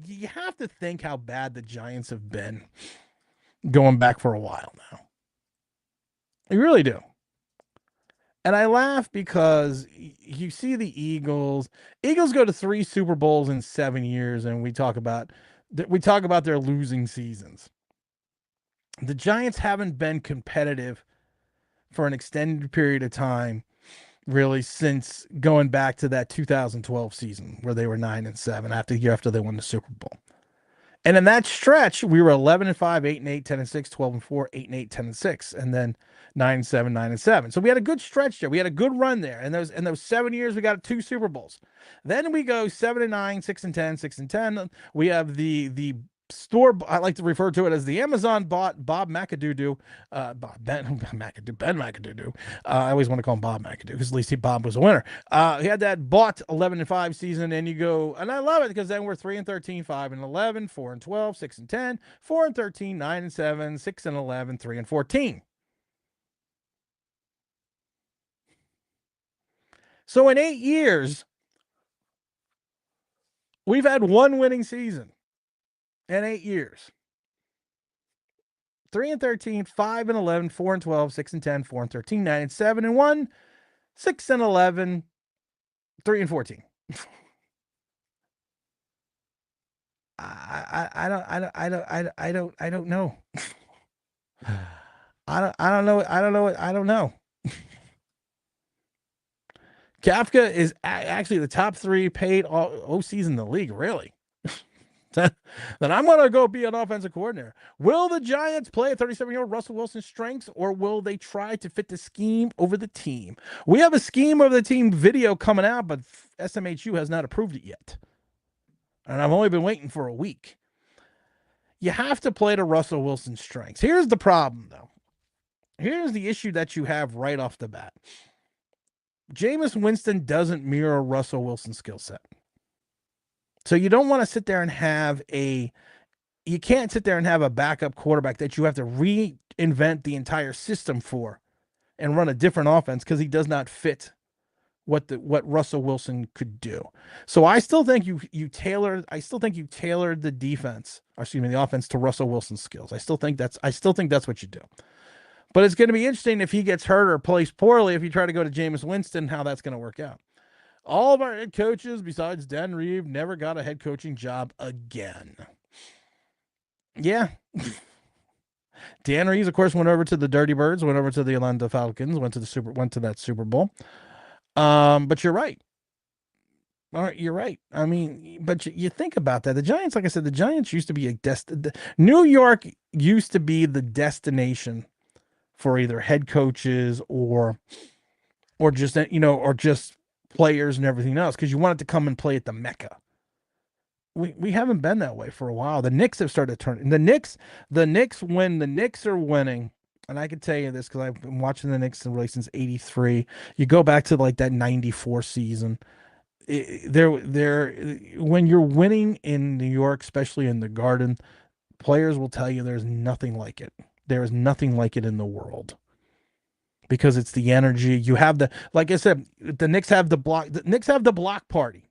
You have to think how bad the Giants have been going back for a while now. You really do. And I laugh because you see the Eagles. Eagles go to 3 Super Bowls in 7 years, and we talk about their losing seasons. The Giants haven't been competitive for an extended period of time, really, since going back to that 2012 season where they were 9-7 after they won the Super Bowl. And in that stretch, we were 11-5, 8-8, 10-6, 12-4, 8-8, 10-6, and then 9-7, 9-7. So we had a good stretch there. We had a good run there. And those 7 years, we got 2 Super Bowls. Then we go 7-9, 6-10, 6-10. We have the store. I like to refer to it as the Amazon bought Bob McAdoo. Ben McAdoo. I always want to call him Bob McAdoo because at least Bob was a winner. He had that bought 11-5 season, and you go, and I love it because then we're 3-13, 5-11, 4-12, 6-10, 4-13, 9-7, 6-11, 3-14. So in 8 years, we've had one winning season in 8 years. 3-13, 5-11, 4-12, 6-10, 4-13, 9-7, 1, 6-11, 3-14. I don't know. I don't know. Kafka is actually the top 3 paid OCs in the league, really. Then I'm going to go be an offensive coordinator. Will the Giants play a 37-year-old Russell Wilson's strengths, or will they try to fit the scheme over the team? We have a scheme over the team video coming out, but SMHU has not approved it yet. And I've only been waiting for a week. You have to play to Russell Wilson's strengths. Here's the problem, though. Here's the issue that you have right off the bat. Jameis Winston doesn't mirror Russell Wilson's skill set. So you don't want to sit there and have you can't sit there and have a backup quarterback that you have to reinvent the entire system for and run a different offense because he does not fit what Russell Wilson could do. So I still think you tailored the defense, or excuse me, the offense to Russell Wilson's skills. I still think that's what you do. But it's going to be interesting if he gets hurt or plays poorly if you try to go to Jameis Winston, how that's going to work out. All of our head coaches, besides Dan Reeve, never got a head coaching job again. Yeah. Dan Reeves, of course, went over to the Dirty Birds, went over to the Atlanta Falcons, went to that Super Bowl. But you're right. All right, you're right. I mean, but you think about that. The Giants, like I said, the Giants used to be New York used to be the destination for either head coaches or just players and everything else, because you wanted to come and play at the Mecca. We haven't been that way for a while. The Knicks have started turning. The Knicks, when the Knicks are winning, and I can tell you this because I've been watching the Knicks really since '83. You go back to like that '94 season. When you're winning in New York, especially in the Garden, players will tell you there's nothing like it. There is nothing like it in the world. Because it's the energy. You have like I said, the Knicks have the block party.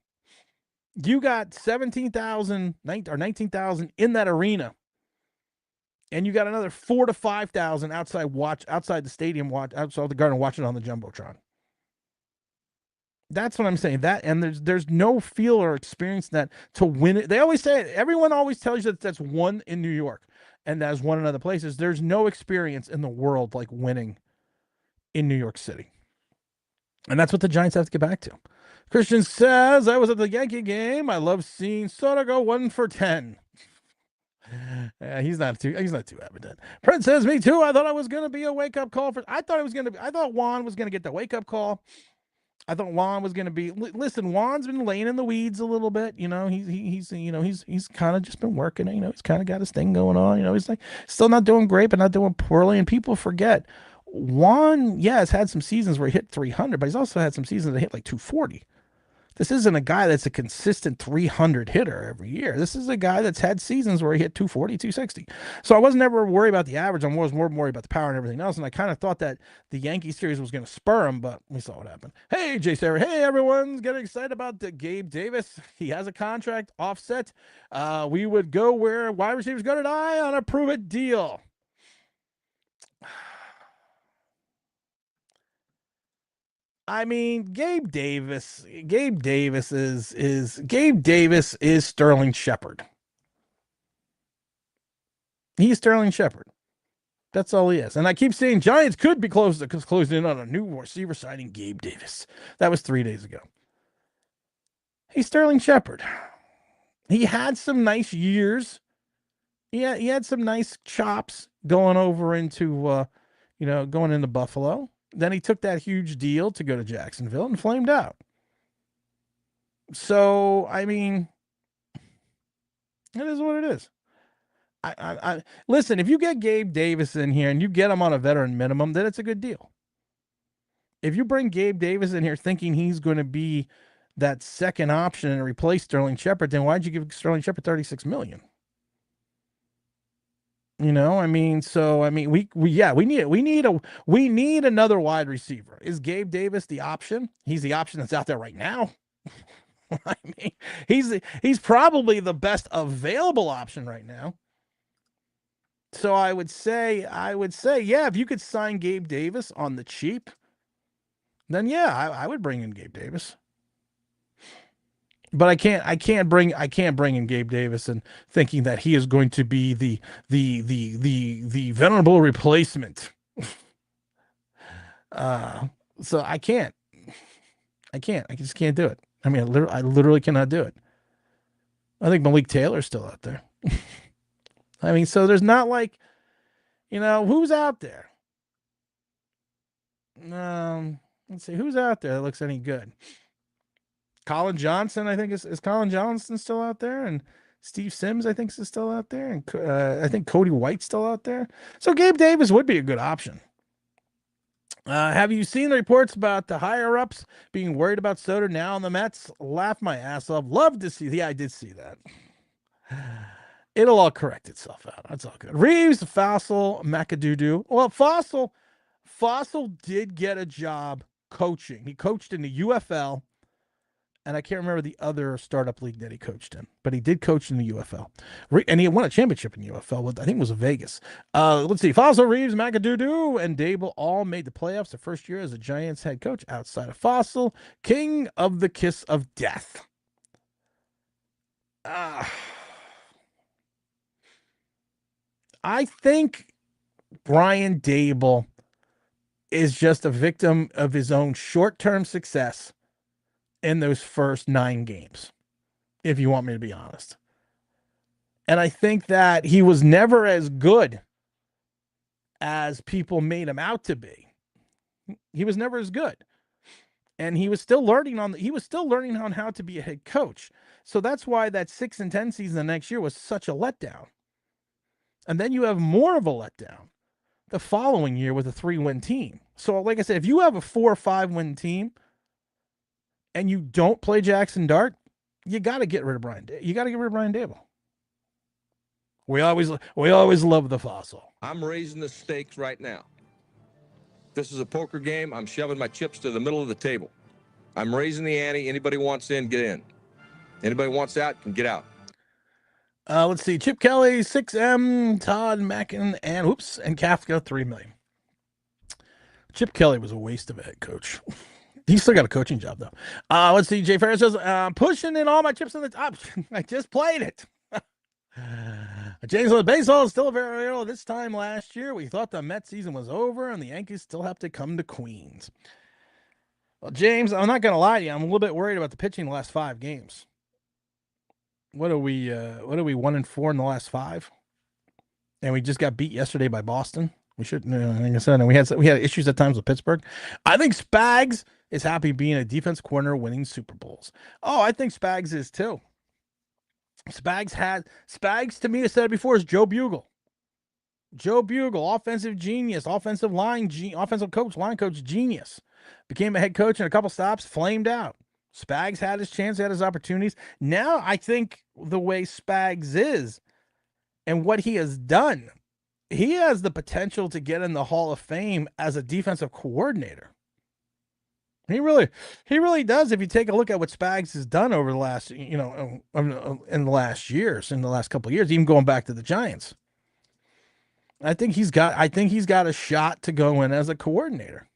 You got 17,000 or 19,000 in that arena. And you got another 4,000 to 5,000 outside the stadium, outside the Garden, watching on the Jumbotron. That's what I'm saying. That, and there's no feel or experience that to win it. They always say it. Everyone always tells you that that's one in New York and that's one in other places. There's no experience in the world like winning in New York City. And that's what the Giants have to get back to. Christian says, I was at the Yankee game. I love seeing Soto go 1 for 10. He's not too evident. Prince says, me too. I thought it was going to be a wake-up call I thought Juan was going to get the wake-up call. I thought Juan was going to be. Listen, Juan's been laying in the weeds a little bit. You know, he's kind of just been working. You know, he's kind of got his thing going on. You know, he's like still not doing great, but not doing poorly. And people forget Juan, has had some seasons where he hit 300, but he's also had some seasons that hit like 240. This isn't a guy that's a consistent 300 hitter every year. This is a guy that's had seasons where he hit 240, 260. So I wasn't ever worried about the average. I was more worried about the power and everything else. And I kind of thought that the Yankee series was going to spur him, but we saw what happened. Hey, Jay Sarah. Hey, everyone's getting excited about Gabe Davis. He has a contract offset. We would go where wide receivers go to die on a prove-it deal. I mean, Gabe Davis is Sterling Shepard. He's Sterling Shepard. That's all he is. And I keep saying Giants could be closing in on a new receiver signing, Gabe Davis. That was 3 days ago. He's Sterling Shepard. He had some nice years He had some nice chops going over into going into Buffalo. Then he took that huge deal to go to Jacksonville and flamed out. So I mean, it is what it is. I listen. If you get Gabe Davis in here and you get him on a veteran minimum, then it's a good deal. If you bring Gabe Davis in here thinking he's going to be that second option and replace Sterling Shepard, then why'd you give Sterling Shepard $36 million? We need another wide receiver. Is Gabe Davis the option? He's the option that's out there right now. I mean, he's probably the best available option right now. So I would say, yeah, if you could sign Gabe Davis on the cheap, then yeah, I would bring in Gabe Davis. But I can't bring in Gabe Davis and thinking that he is going to be the venerable replacement. So I can't. I just can't do it. I mean, I literally cannot do it. I think Malik Taylor's still out there. I mean, so there's not like, who's out there? Let's see, who's out there that looks any good? Colin Johnson, I think is Colin Johnson still out there, and Steve Sims, I think, is still out there, and I think Cody White's still out there. So Gabe Davis would be a good option. Have you seen the reports about the higher ups being worried about Soder now on the Mets? Laugh my ass off. Love to see. Yeah, I did see that. It'll all correct itself out. That's all good. Reeves, Fossil, McAdoo. Well, Fossil did get a job coaching. He coached in the UFL, and I can't remember the other startup league that he coached in, but he did coach in the UFL. And he won a championship in UFL with, I think it was Vegas. Let's see. Fossil, Reeves, McAdoo, and Dable all made the playoffs the first year as a Giants head coach outside of Fossil, king of the kiss of death. I think Brian Dable is just a victim of his own short-term success in those first 9 games, if you want me to be honest. And I think that he was never as good as people made him out to be. He was never as good. And he was still learning on how to be a head coach. So that's why that 6-10 season the next year was such a letdown. And then you have more of a letdown the following year with a 3-win team. So like I said, if you have a 4 or 5-win team and you don't play Jackson Dart, you got to get rid of Brian. You got to get rid of Brian Dable. We always love the Fossil. I'm raising the stakes right now. This is a poker game. I'm shoving my chips to the middle of the table. I'm raising the ante. Anybody wants in, get in. Anybody wants out, can get out. Let's see. Chip Kelly, 6M, Todd Mackin, and Kafka, $3 million. Chip Kelly was a waste of a head coach. He's still got a coaching job, though. Let's see. Jay Ferris says, pushing in all my chips on the top. I just played it. James on the baseball is still very early. This time last year, we thought the Mets season was over, and the Yankees still have to come to Queens. Well, James, I'm not going to lie to you. I'm a little bit worried about the pitching the last 5 games. What are we 1-4 in the last 5? And we just got beat yesterday by Boston. We should, like I said, and we had issues at times with Pittsburgh. I think Spags is happy being a defense corner winning Super Bowls. Oh, I think Spags is too. Spags to me, I said it before, is Joe Bugle. Joe Bugle, offensive genius, offensive coach, line coach genius. Became a head coach in a couple stops, flamed out. Spags had his chance, had his opportunities. Now I think the way Spags is and what he has done, he has the potential to get in the Hall of Fame as a defensive coordinator. He really does. If you take a look at what Spags has done over the last, in the last couple of years, even going back to the Giants, I think he's got a shot to go in as a coordinator.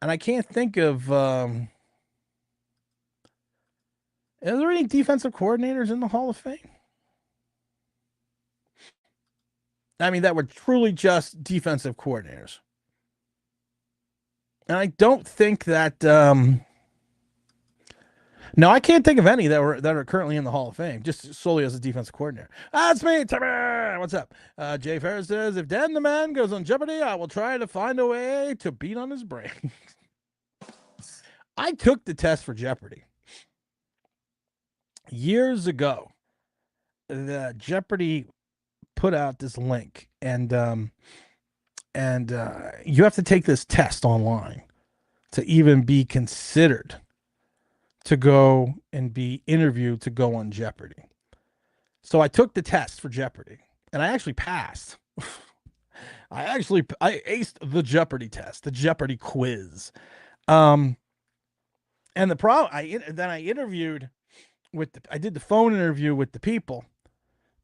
And I can't think of, are there any defensive coordinators in the Hall of Fame? I mean, that were truly just defensive coordinators. And I don't think that No, I can't think of any that are currently in the Hall of Fame, just solely as a defensive coordinator. That's me, Timmy. What's up? Jay Ferris says, if Dan the Man goes on Jeopardy, I will try to find a way to beat on his brain. I took the test for Jeopardy years ago. The Jeopardy put out this link, and you have to take this test online to even be considered to go and be interviewed to go on Jeopardy. So I took the test for Jeopardy, and I actually passed. I aced the Jeopardy test, the Jeopardy quiz. And the problem, I interviewed I did the phone interview with the people,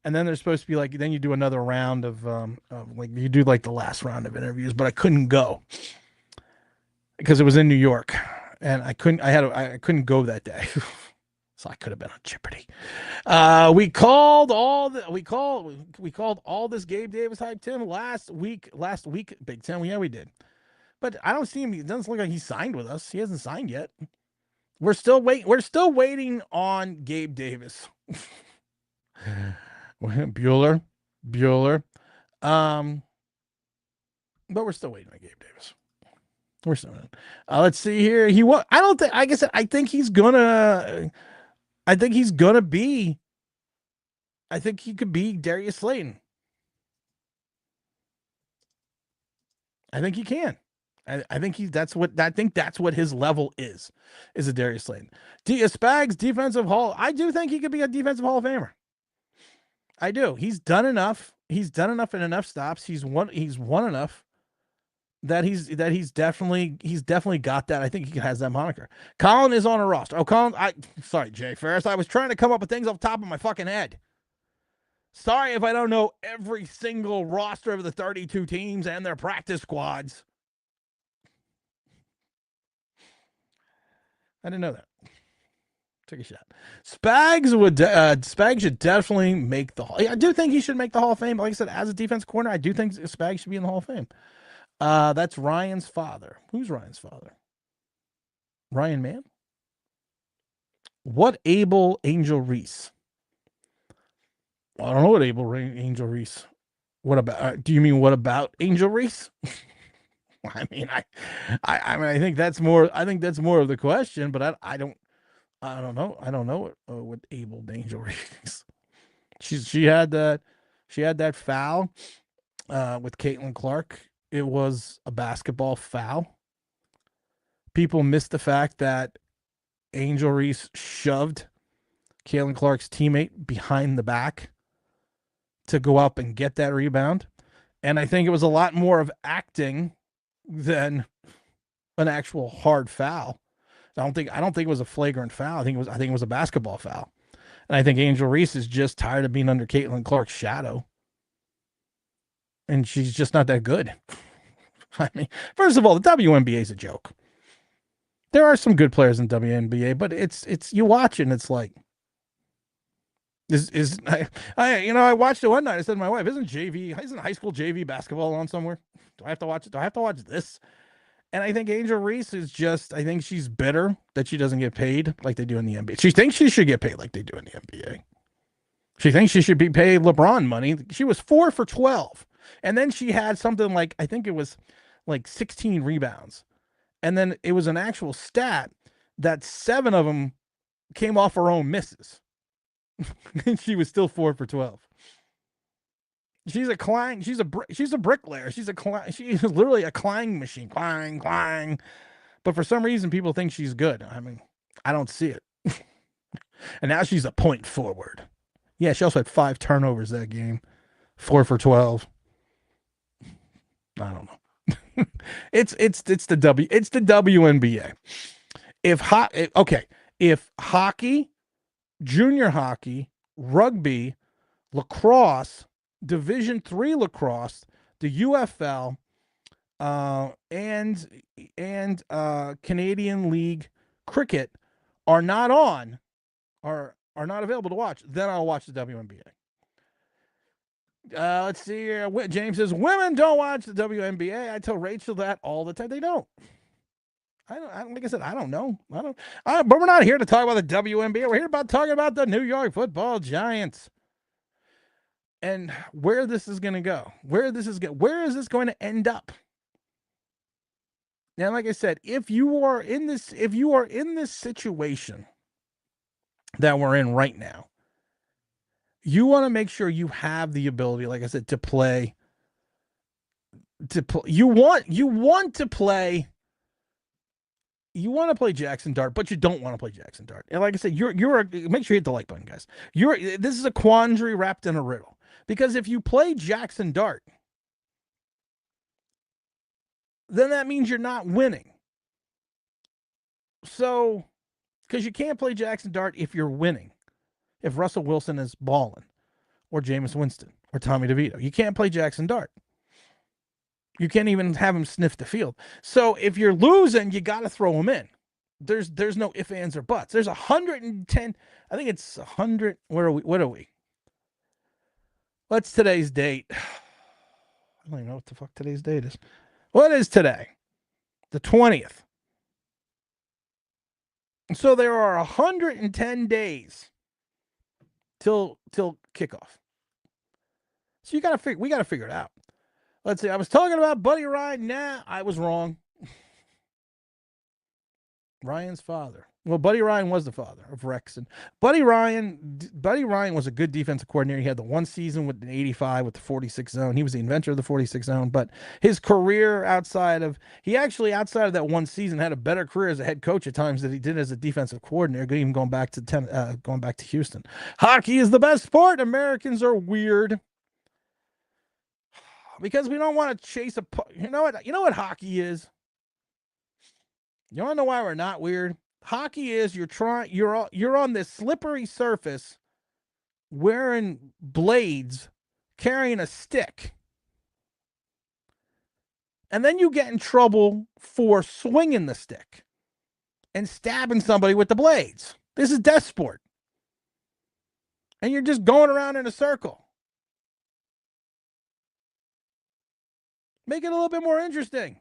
and then there's supposed to be like, then you do another round of like, you do like the last round of interviews, but I couldn't go because it was in New York, and I couldn't go that day. So I could have been on Jeopardy. We called all this Gabe Davis hype, Tim, last week, Big Ten. Yeah, we did. But I don't see him. It doesn't look like he signed with us. He hasn't signed yet. We're still waiting on Gabe Davis. Bueller. But we're still waiting on Gabe Davis. We're still waiting. Let's see here. I think he's gonna be. I think he could be Darius Slayton. I think he can. I think that's what his level is a Darius Slayton. Spags defensive Hall. I do think he could be a defensive Hall of Famer. I do. He's done enough. He's done enough in enough stops. He's won enough that he's definitely got that. I think he has that moniker. Colin is on a roster. Oh, Colin, sorry, Jay Ferris. I was trying to come up with things off the top of my fucking head. Sorry if I don't know every single roster of the 32 teams and their practice squads. I didn't know that. Take a shot. Spags should definitely make the Hall. I do think he should make the Hall of Fame. Like I said, as a defense corner, I do think Spags should be in the Hall of Fame. That's Ryan's father. Who's Ryan's father? Ryan Mann? What Abel Angel Reese? I don't know what Angel Reese. What about? Do you mean what about Angel Reese? I mean, I think that's more. I think that's more of the question, but I don't know. I don't know what Abel Angel Reese. She had that foul with Caitlin Clark. It was a basketball foul. People missed the fact that Angel Reese shoved Caitlin Clark's teammate behind the back to go up and get that rebound. And I think it was a lot more of acting than an actual hard foul. I don't think it was a flagrant foul. I think it was a basketball foul. And I think Angel Reese is just tired of being under Caitlin Clark's shadow. And she's just not that good. I mean, first of all, the WNBA is a joke. There are some good players in WNBA, but it's you watch it and it's like, I watched it one night. I said to my wife, isn't high school JV basketball on somewhere? Do I have to watch it? Do I have to watch this? And I think Angel Reese is I think she's bitter that she doesn't get paid like they do in the NBA. She thinks she should get paid like they do in the NBA. She thinks she should be paid LeBron money. She was 4 for 12. And then she had something like, I think it was like 16 rebounds. And then it was an actual stat that 7 of them came off her own misses. And she was still 4 for 12. She's a bricklayer. She's literally a clang machine. Clang, clang. But for some reason, people think she's good. I mean, I don't see it. And now she's a point forward. Yeah, she also had 5 turnovers that game. 4 for 12. I don't know. It's the WNBA. If hockey, junior hockey, rugby, lacrosse, Division III lacrosse, the UFL, and Canadian League cricket are not available to watch, then I'll watch the WNBA. Let's see here. James says women don't watch the WNBA. I tell Rachel that all the time. They don't. Like I said, I don't know. But we're not here to talk about the WNBA. We're here about talking about the New York Football Giants and where this is going to go. Where is this going to end up? Now, like I said, if you are in this situation that we're in right now, you want to make sure you have the ability, like I said, to play. You want to play Jackson Dart, but you don't want to play Jackson Dart. And like I said, make sure you hit the like button, guys. This is a quandary wrapped in a riddle. Because if you play Jackson Dart, then that means you're not winning. So, because you can't play Jackson Dart if you're winning. If Russell Wilson is balling, or Jameis Winston, or Tommy DeVito, you can't play Jackson Dart. You can't even have him sniff the field. So if you're losing, you got to throw him in. There's no ifs, ands, or buts. There's 110. I think it's 100. Where are we? What are we? What's today's date? I don't even know what the fuck today's date is. What is today? The 20th. So there are 110 days till kickoff. So we got to figure it out. Let's see. I was talking about Buddy Ryan. Nah, I was wrong. Ryan's father. Well, Buddy Ryan was the father of Rex. And Buddy Ryan was a good defensive coordinator. He had the one season with an 85 with the 46 zone. He was the inventor of the 46 zone. But his career outside of that one season had a better career as a head coach at times than he did as a defensive coordinator. Even going back to Houston. Hockey is the best sport. Americans are weird. Because we don't want to chase a puck. You know what hockey is? You want to know why we're not weird? Hockey is you're on this slippery surface wearing blades, carrying a stick. And then you get in trouble for swinging the stick and stabbing somebody with the blades. This is death sport. And you're just going around in a circle. Make it a little bit more interesting.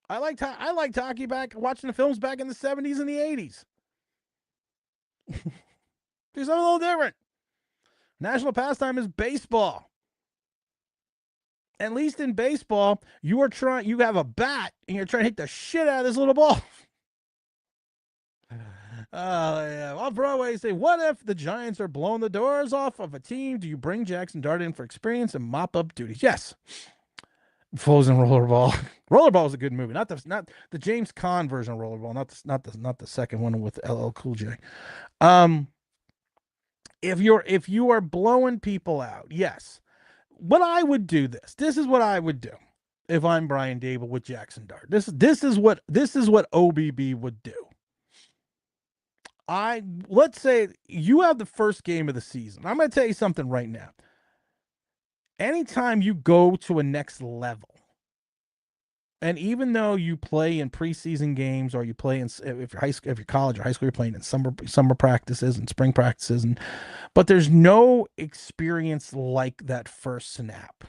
I liked hockey watching the films back in the 70s and the 80s. Do something a little different. National pastime is baseball. At least in baseball, you have a bat and you're trying to hit the shit out of this little ball. Yeah. Off Broadway, say, what if the Giants are blowing the doors off of a team? Do you bring Jackson Dart in for experience and mop up duties? Yes. Frozen Rollerball. Rollerball is a good movie. Not the James Caan version of Rollerball. Not the second one with LL Cool J. If you are blowing people out, yes. What I would do this is what I would do if I'm Brian Dable with Jackson Dart. This is what OBB would do. Let's say you have the first game of the season. I'm going to tell you something right now. Anytime you go to a next level, and even though you play in preseason games or you play if you're college or high school, you're playing in summer practices and spring practices, but there's no experience like that first snap.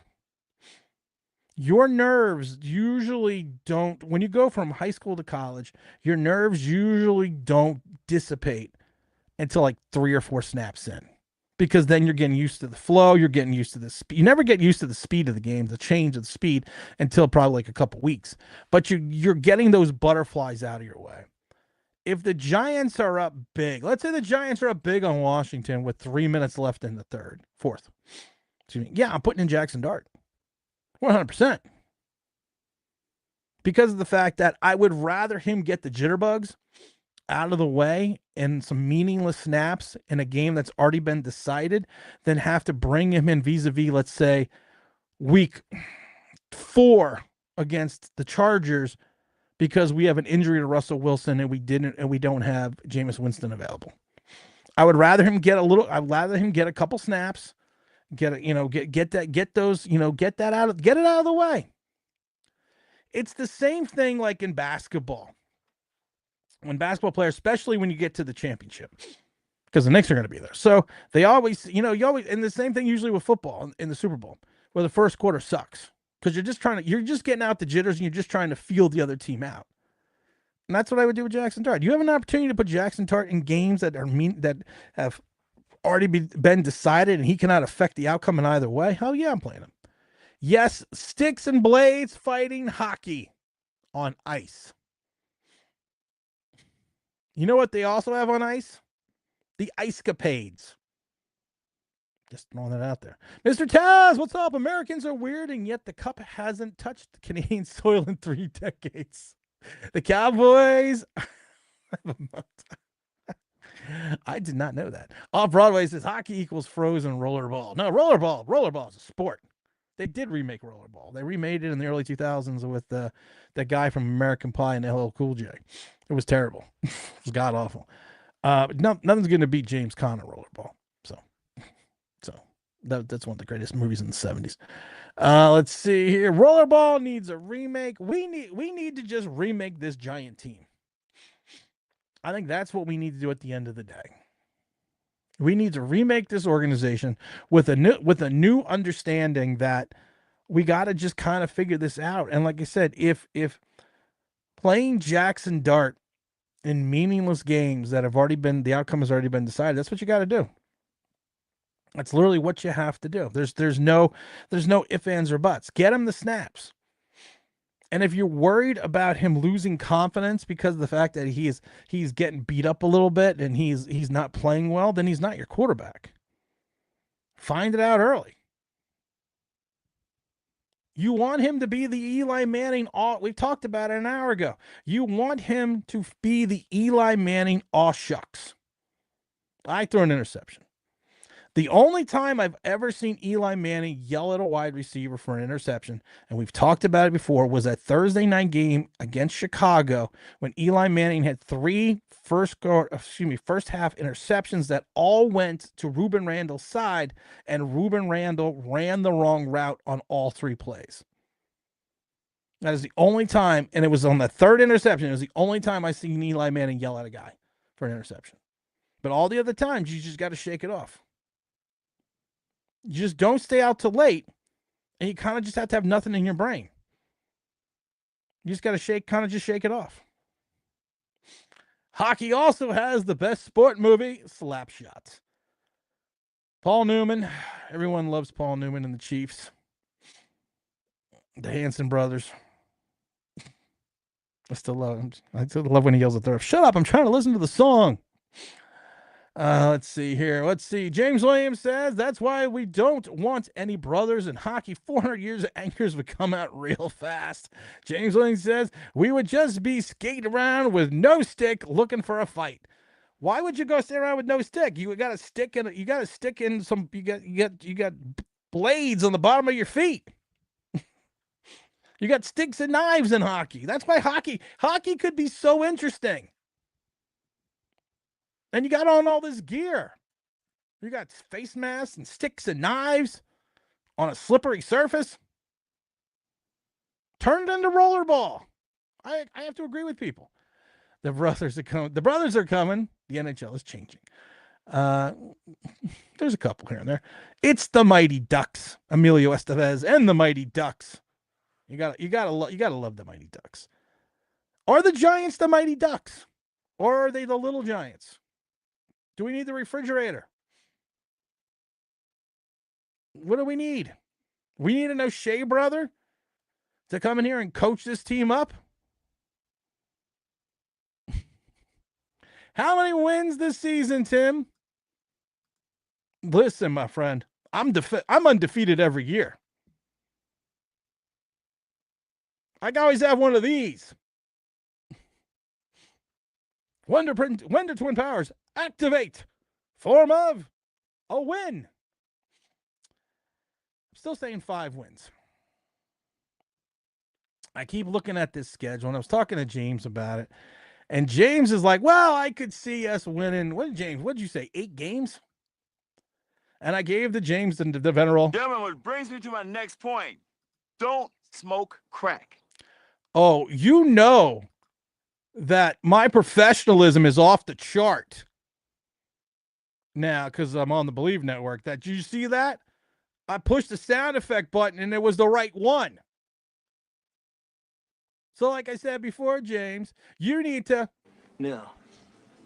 Your nerves usually don't, when you go from high school to college, your nerves usually don't dissipate until like 3 or 4 snaps in. Because then you're getting used to the flow, you're getting used to the speed. You never get used to the speed of the game, the change of the speed, until probably like a couple weeks. But you're getting those butterflies out of your way. If the Giants are up big, let's say the Giants are up big on Washington with 3 minutes left in the fourth. Excuse me. Yeah, I'm putting in Jackson Dart. 100%. Because of the fact that I would rather him get the jitterbugs out of the way and some meaningless snaps in a game that's already been decided than have to bring him in vis-a-vis, let's say, week 4 against the Chargers because we have an injury to Russell Wilson and we don't have Jameis Winston available. I would rather him get a couple snaps, get it out of the way. It's the same thing like in basketball. When basketball players, especially when you get to the championship, because the Knicks are going to be there. So they always, and the same thing usually with football in the Super Bowl, where the first quarter sucks because you're just getting out the jitters and you're just trying to feel the other team out. And that's what I would do with Jackson Dart. You have an opportunity to put Jackson Dart in games that have already been decided and he cannot affect the outcome in either way. Hell yeah, I'm playing him. Yes, sticks and blades fighting hockey on ice. You know what they also have on ice? The Ice-capades. Just throwing that out there. Mr. Taz, what's up? Americans are weird, and yet the cup hasn't touched Canadian soil in 3 decades. The Cowboys. I did not know that. Off Broadway says hockey equals frozen rollerball. No, rollerball is a sport. They did remake rollerball. They remade it in the early 2000s with that guy from American Pie and LL Cool J. It was terrible. It was god awful. Nothing's going to beat James Conner rollerball. So that's one of the greatest movies in the 70s. Let's see here. Rollerball needs a remake. We need to just remake this giant team. I think that's what we need to do at the end of the day. We need to remake this organization with a new understanding that we got to just kind of figure this out. And like I said, if playing Jackson Dart in meaningless games that the outcome has already been decided, that's what you got to do. That's literally what you have to do. There's no ifs, ands, or buts. Get him the snaps. And if you're worried about him losing confidence because of the fact that he's getting beat up a little bit and he's not playing well, then he's not your quarterback. Find it out early. You want him to be the Eli Manning. We talked about it an hour ago. You want him to be the Eli Manning aw shucks. I throw an interception. The only time I've ever seen Eli Manning yell at a wide receiver for an interception, and we've talked about it before, was that Thursday night game against Chicago when Eli Manning had 3 first half interceptions that all went to Ruben Randall's side, and Ruben Randall ran the wrong route on all 3 plays. That is the only time, and it was on the 3rd interception. It was the only time I seen Eli Manning yell at a guy for an interception. But all the other times, you just got to shake it off. You just don't stay out till late, and you kind of just have to have nothing in your brain. You just got to shake it off. Hockey also has the best sport movie, Slapshot. Paul Newman. Everyone loves Paul Newman and the Chiefs. The Hanson brothers. I still love him. I still love when he yells at them. Shut up, I'm trying to listen to the song. Let's see here. Let's see. James Williams says that's why we don't want any brothers in hockey. 400 years of anchors would come out real fast. James Williams says we would just be skating around with no stick looking for a fight. Why would you go stay around with no stick? You got to stick in some. You got blades on the bottom of your feet. You got sticks and knives in hockey. That's why hockey could be so interesting. And you got on all this gear. You got face masks and sticks and knives on a slippery surface. Turn it into rollerball. I have to agree with people. The brothers are coming. The NHL is changing. There's a couple here and there. It's the Mighty Ducks. Emilio Estevez and the Mighty Ducks. You gotta love the Mighty Ducks. Are the Giants the Mighty Ducks? Or are they the Little Giants? Do we need the refrigerator? What do we need? We need an O'Shea brother to come in here and coach this team up? How many wins this season, Tim? Listen, my friend, I'm undefeated every year. I can always have one of these. Wonder Twin Powers, activate. Form of a win. I'm still saying 5 wins. I keep looking at this schedule, and I was talking to James about it. And James is like, well, I could see us winning. What did you say, 8 games? And I gave the James the veneral. Gentlemen, which brings me to my next point. Don't smoke crack. Oh, you know that my professionalism is off the chart now because I'm on the Believe Network. Did you see that? I pushed the sound effect button and it was the right one. So, like I said before, James, you need to. No,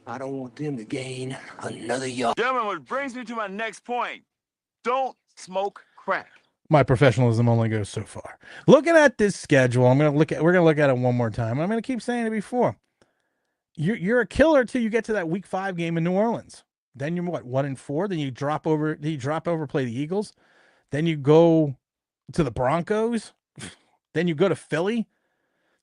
I don't want them to gain another yard. Gentlemen, which brings me to my next point. Don't smoke crack. My professionalism only goes so far. Looking at this schedule, we're gonna look at it one more time. I'm gonna keep saying it before. You're a killer till you get to that week 5 game in New Orleans. Then you're what, 1-4. Then you drop over. Play the Eagles. Then you go to the Broncos. Then you go to Philly.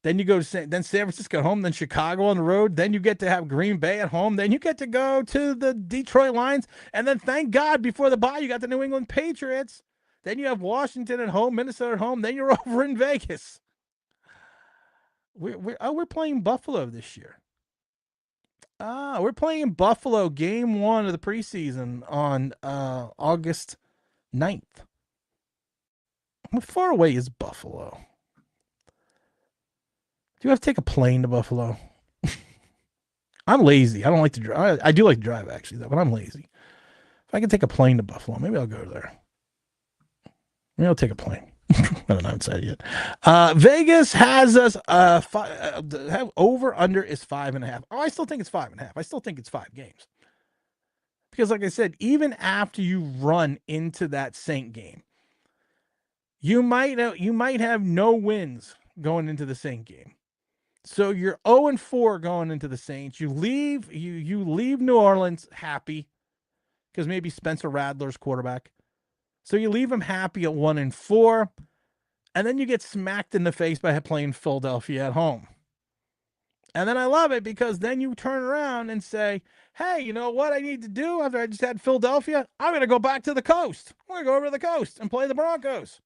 Then you go to San Francisco at home. Then Chicago on the road. Then you get to have Green Bay at home. Then you get to go to the Detroit Lions. And then thank God before the bye you got the New England Patriots. Then you have Washington at home, Minnesota at home. Then you're over in Vegas. We're playing Buffalo this year. We're playing Buffalo game 1 of the preseason on August 9th. How far away is Buffalo? Do you have to take a plane to Buffalo? I'm lazy. I don't like to drive. I do like to drive, actually, though, but I'm lazy. If I can take a plane to Buffalo, maybe I'll go there. Maybe I'll take a plane. I don't know. I haven't said it yet. Vegas has us over under is 5.5. Oh, I still think it's 5.5. I still think it's 5 games. Because like I said, even after you run into that Saint game, you might have no wins going into the Saint game. So you're 0-4 going into the Saints. You leave New Orleans happy because maybe Spencer Rattler's quarterback. So you leave him happy at 1-4, and then you get smacked in the face by playing Philadelphia at home. And then I love it because then you turn around and say, hey, you know what I need to do after I just had Philadelphia? I'm going to go back to the coast. I'm going to go over to the coast and play the Broncos.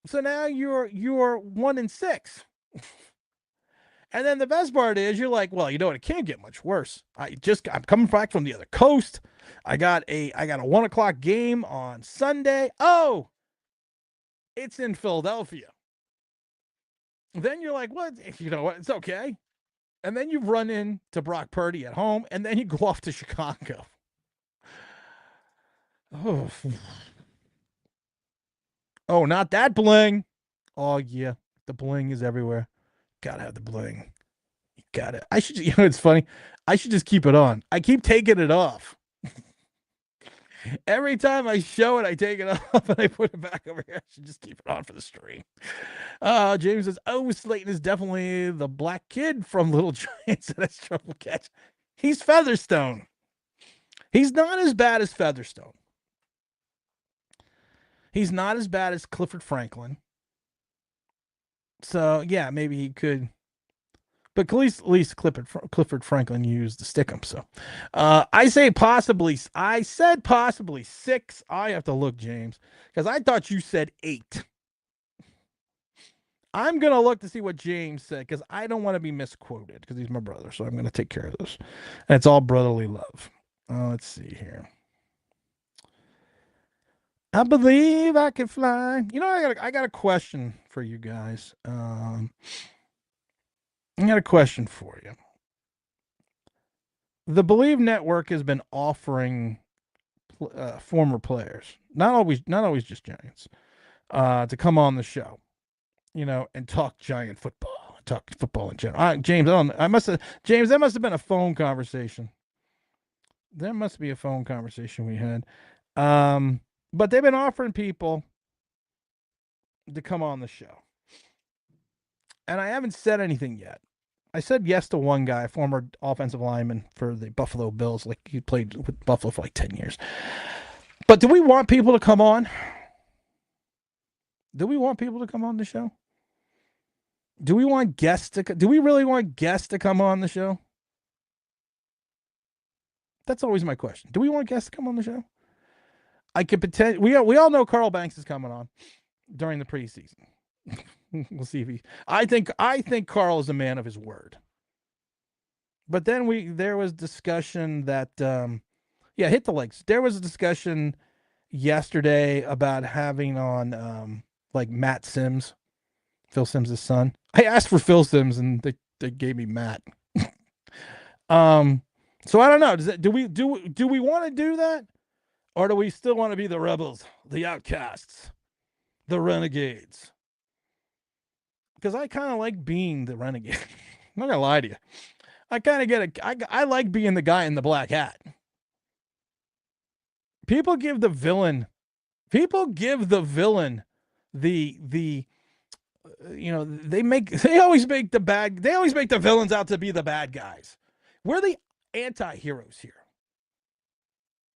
So now you're 1-6. And then the best part is you're like, well, you know what? It can't get much worse. I'm coming back from the other coast. I got a 1:00 game on Sunday. Oh, it's in Philadelphia. Then you're like, what? You know what? It's okay. And then you run into Brock Purdy at home, and then you go off to Chicago. Oh, not that bling. Oh, yeah. The bling is everywhere. Gotta have the bling. You got it. It's funny. I should just keep it on. I keep taking it off. Every time I show it, I take it off and I put it back over here. I should just keep it on for the stream. James says, Slayton is definitely the black kid from Little Giants that has trouble catch. He's Featherstone. He's not as bad as Featherstone. He's not as bad as Clifford Franklin. So, yeah, maybe he could. But at least Clifford Franklin used the stickum. So I said possibly 6. I have to look, James, because I thought you said 8. I'm going to look to see what James said because I don't want to be misquoted because he's my brother. So I'm going to take care of this. And it's all brotherly love. Let's see here. I believe I can fly. You know, I got a question for you guys. I got a question for you. The Believe Network has been offering former players, not always just Giants, to come on the show, and talk Giant football, talk football in general. James, James, that must have been a phone conversation. There must be a phone conversation we had. But they've been offering people to come on the show. And I haven't said anything yet. I said yes to one guy, former offensive lineman for the Buffalo Bills. Like, he played with Buffalo for like 10 years. But do we want people to come on? Do we want people to come on the show? Do we want guests to? Do we really want guests to come on the show? That's always my question. Do we want guests to come on the show? I could pretend. We all know Carl Banks is coming on during the preseason. We'll see if I think Carl is a man of his word. But then there was discussion that hit the legs. There was a discussion yesterday about having on like Matt Sims, Phil Sims' son. I asked for Phil Sims and they gave me Matt. So I don't know. Do we want to do that? Or do we still want to be the rebels, the outcasts, the renegades? because I kind of like being the renegade. I'm not gonna lie to you. I kind of I like being the guy in the black hat. People give the villain. People give the villain the they always make the villains out to be the bad guys. We're the anti-heroes here.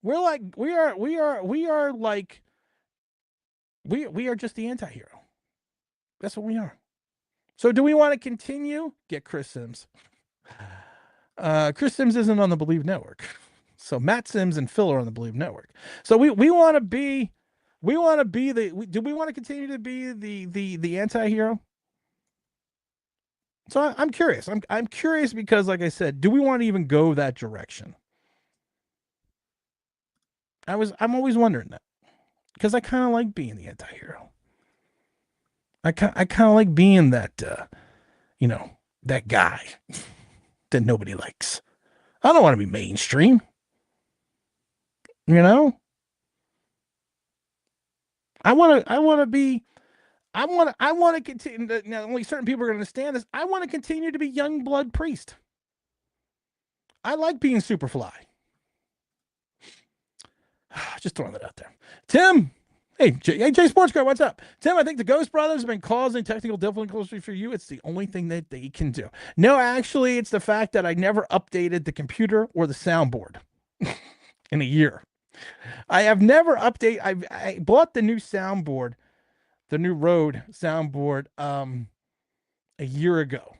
We're like we are like we are just the anti-hero. That's what we are. So do we want to continue? Get Chris Sims. Chris Sims isn't on the Believe Network. So Matt Sims and Phil are on the Believe Network. So we want to be do we want to continue to be the anti-hero? So I'm curious. I'm curious because, like I said, do we want to even go that direction? I'm always wondering that because I kind of like being the anti-hero. I kind of like being that that guy that nobody likes. I don't want to be mainstream. You know? I want to continue. Now, only certain people are going to understand this. I want to continue to be young blood priest. I like being Superfly. Just throwing that out there. Tim, hey, Jay Sports Car, what's up? Tim, I think the Ghost Brothers have been causing technical difficulties for you. It's the only thing that they can do. No, actually, it's the fact that I never updated the computer or the soundboard in a year. I have never updated. I bought the new soundboard, the new Rode soundboard, a year ago.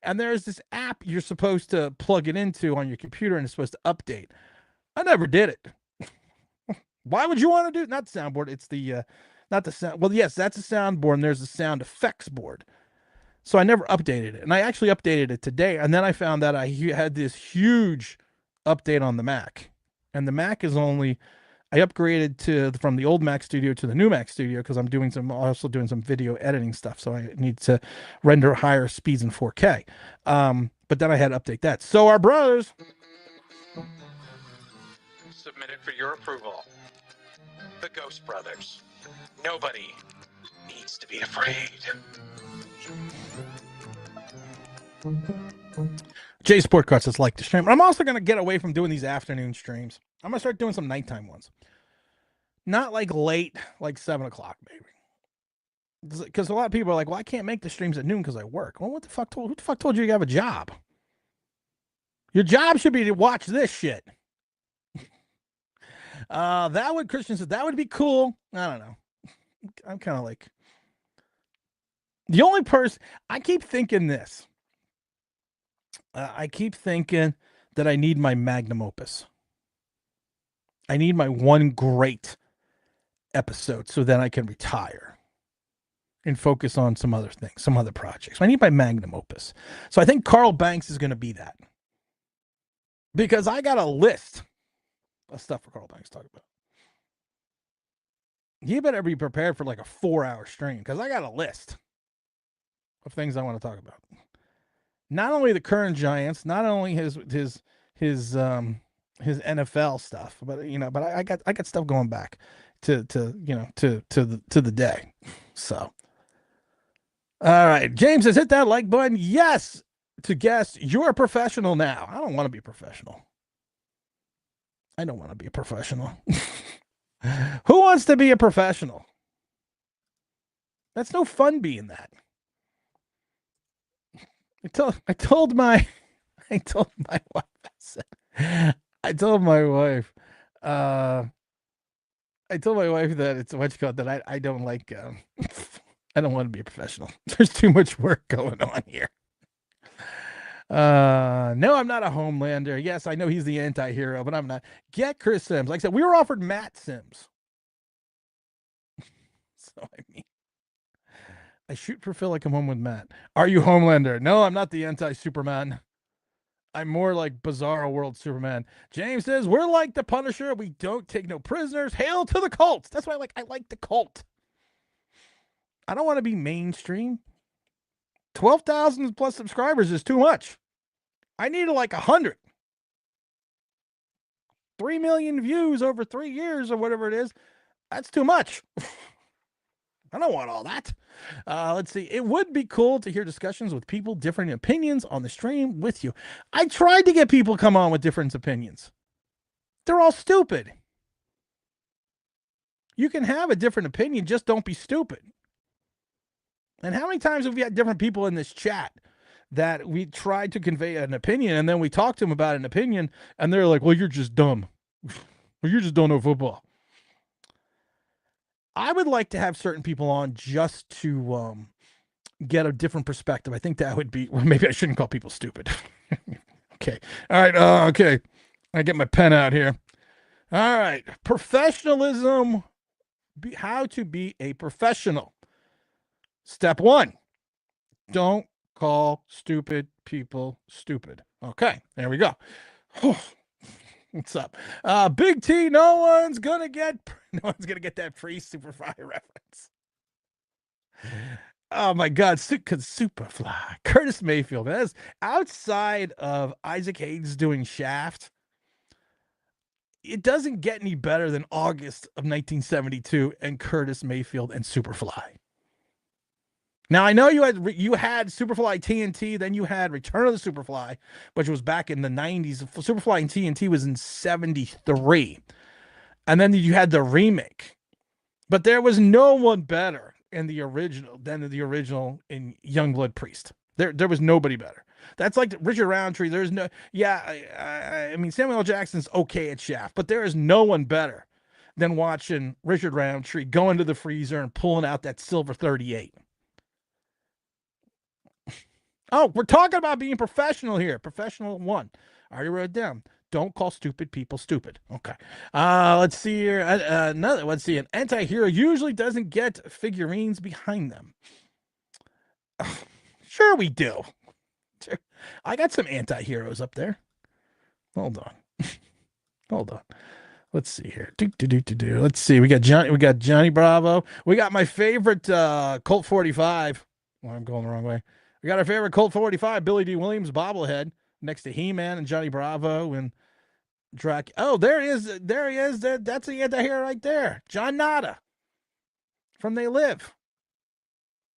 And there's this app you're supposed to plug it into on your computer and it's supposed to update. I never did it. Why would you want to do not the soundboard? It's the not the sound. Well, yes, that's a soundboard, and there's a sound effects board. So I never updated it, and I actually updated it today. And then I found that I had this huge update on the Mac, and the Mac is only I upgraded from the old Mac Studio to the new Mac Studio because I'm also doing some video editing stuff, so I need to render higher speeds in 4K. But then I had to update that. So our brothers submitted for your approval. The Ghost Brothers. Nobody needs to be afraid. Jay Sport Cards is like the stream. I'm also going to get away from doing these afternoon streams. I'm going to start doing some nighttime ones. Not like late, like 7 o'clock, maybe. Because a lot of people are like, well, I can't make the streams at noon because I work. Well, who the fuck told you have a job? Your job should be to watch this shit. Christian said, that would be cool. I don't know. I'm kind of like, the only person, I keep thinking this. I keep thinking that I need my magnum opus. I need my one great episode so then I can retire and focus on some other things, some other projects. I need my magnum opus. So I think Carl Banks is going to be that. Because I got a list of stuff for Carl Banks to talk about. You better be prepared for like a 4-hour stream because I got a list of things I want to talk about. Not only the current Giants, not only his NFL stuff, but I got stuff going back to the day. So, all right, James says, hit that like button. Yes, to guess you're a professional now. I don't want to be professional. I don't want to be a professional. Who wants to be a professional? That's no fun being that. I told my wife. I told my wife that it's what you call that I don't like. I don't want to be a professional. There's too much work going on here. No, I'm not a Homelander. Yes, I know he's the anti-hero, but I'm not. Get Chris Sims. Like I said, we were offered Matt Sims. So I mean, I shoot for Phil. I come home with Matt. Are you Homelander? No, I'm not the anti-Superman. I'm more like Bizarro World Superman. James says, we're like the Punisher. We don't take no prisoners. Hail to the cult. That's why I like the cult. I don't want to be mainstream. 12,000 plus subscribers is too much. I need like 100. 3 million views over 3 years or whatever it is. That's too much. I don't want all that. Let's see. It would be cool to hear discussions with people, different opinions on the stream with you. I tried to get people come on with different opinions. They're all stupid. You can have a different opinion, just don't be stupid. And how many times have we had different people in this chat that we tried to convey an opinion and then we talked to them about an opinion and they're like, well, you're just dumb. Well, you just don't know football. I would like to have certain people on just to get a different perspective. I think that would be, well, maybe I shouldn't call people stupid. Okay. All right. Okay. I get my pen out here. All right. Professionalism. How to be a professional. Step 1. Don't call stupid people stupid. Okay. There we go. What's up? Big T, no one's gonna get that free Superfly reference. Oh my God, Superfly. Curtis Mayfield. That's outside of Isaac Hayes doing Shaft. It doesn't get any better than August of 1972 and Curtis Mayfield and Superfly. Now I know you had Superfly TNT, then you had Return of the Superfly, which was back in the 90s. Superfly and TNT was in 73. And then you had the remake. But there was no one better in the original than the original in Youngblood Priest. There was nobody better. That's like Richard Roundtree. There's no, I mean, Samuel L. Jackson's okay at Shaft, but there is no one better than watching Richard Roundtree go into the freezer and pulling out that silver 38. Oh, we're talking about being professional here. Professional 1. I already wrote it down. Don't call stupid people stupid. Okay. Let's see here. Let's see. An anti-hero usually doesn't get figurines behind them. Sure we do. I got some anti-heroes up there. Hold on. Hold on. Let's see here. Let's see. We got Johnny Bravo. We got my favorite Colt 45. Well, I'm going the wrong way. We got our favorite Colt 45, Billy D. Williams bobblehead next to He-Man and Johnny Bravo and Drac. Oh, there he is. That's the anti-hero right there. John Nada from They Live.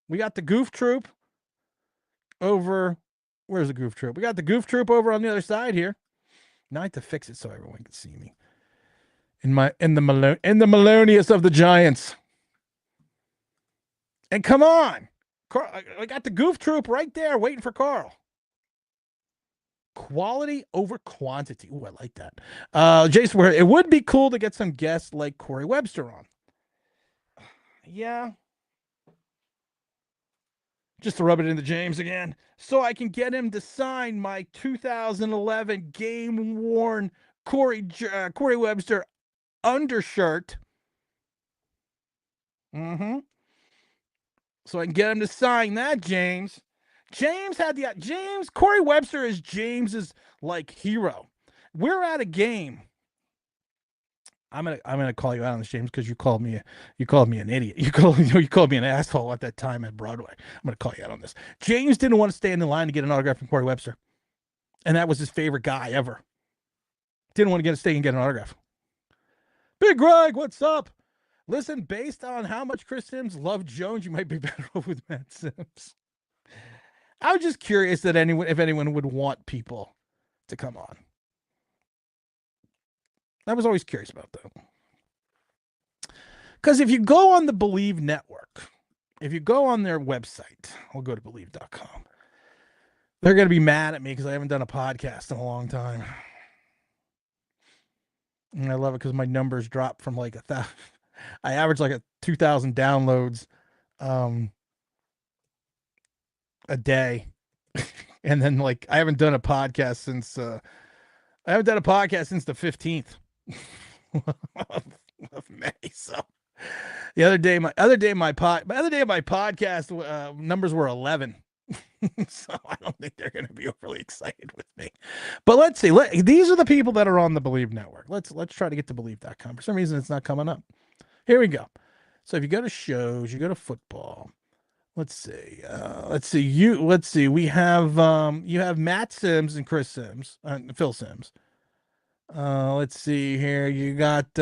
We got the Goof Troop over. Where's the Goof Troop? We got the Goof Troop over on the other side here. Now I have to fix it so everyone can see me. In the Melonius of the Giants. And come on. I got the Goof Troop right there waiting for Carl. Quality over quantity. Ooh, I like that. Jason, it would be cool to get some guests like Corey Webster on. Yeah. Just to rub it into James again. So I can get him to sign my 2011 game-worn Corey Webster undershirt. Mm-hmm. So I can get him to sign that, James. Corey Webster is James's like hero. We're at a game. I'm gonna call you out on this, James, because you called me an idiot. You called me an asshole at that time at Broadway. I'm gonna call you out on this. James didn't want to stand in line to get an autograph from Corey Webster, and that was his favorite guy ever. Didn't want to stay and get an autograph. Big Greg, what's up? Listen, based on how much Chris Sims loved Jones, you might be better off with Matt Sims. I was just curious if anyone would want people to come on. I was always curious about that. Because if you go on the Believe Network, if you go on their website, I'll go to Believe.com. They're going to be mad at me because I haven't done a podcast in a long time. And I love it because my numbers drop from like 1,000. I average like 2,000 downloads a day. And then like I haven't done a podcast since the 15th of May. So the other day my podcast numbers were 11. So I don't think they're going to be overly excited with me. But let's see. These are the people that are on the Believe Network. Let's try to get to Believe.com. For some reason, it's not coming up. Here we go. So if you go to shows, you go to football. Let's see. We have you have Matt Sims and Chris Sims, Phil Sims. Let's see here. You got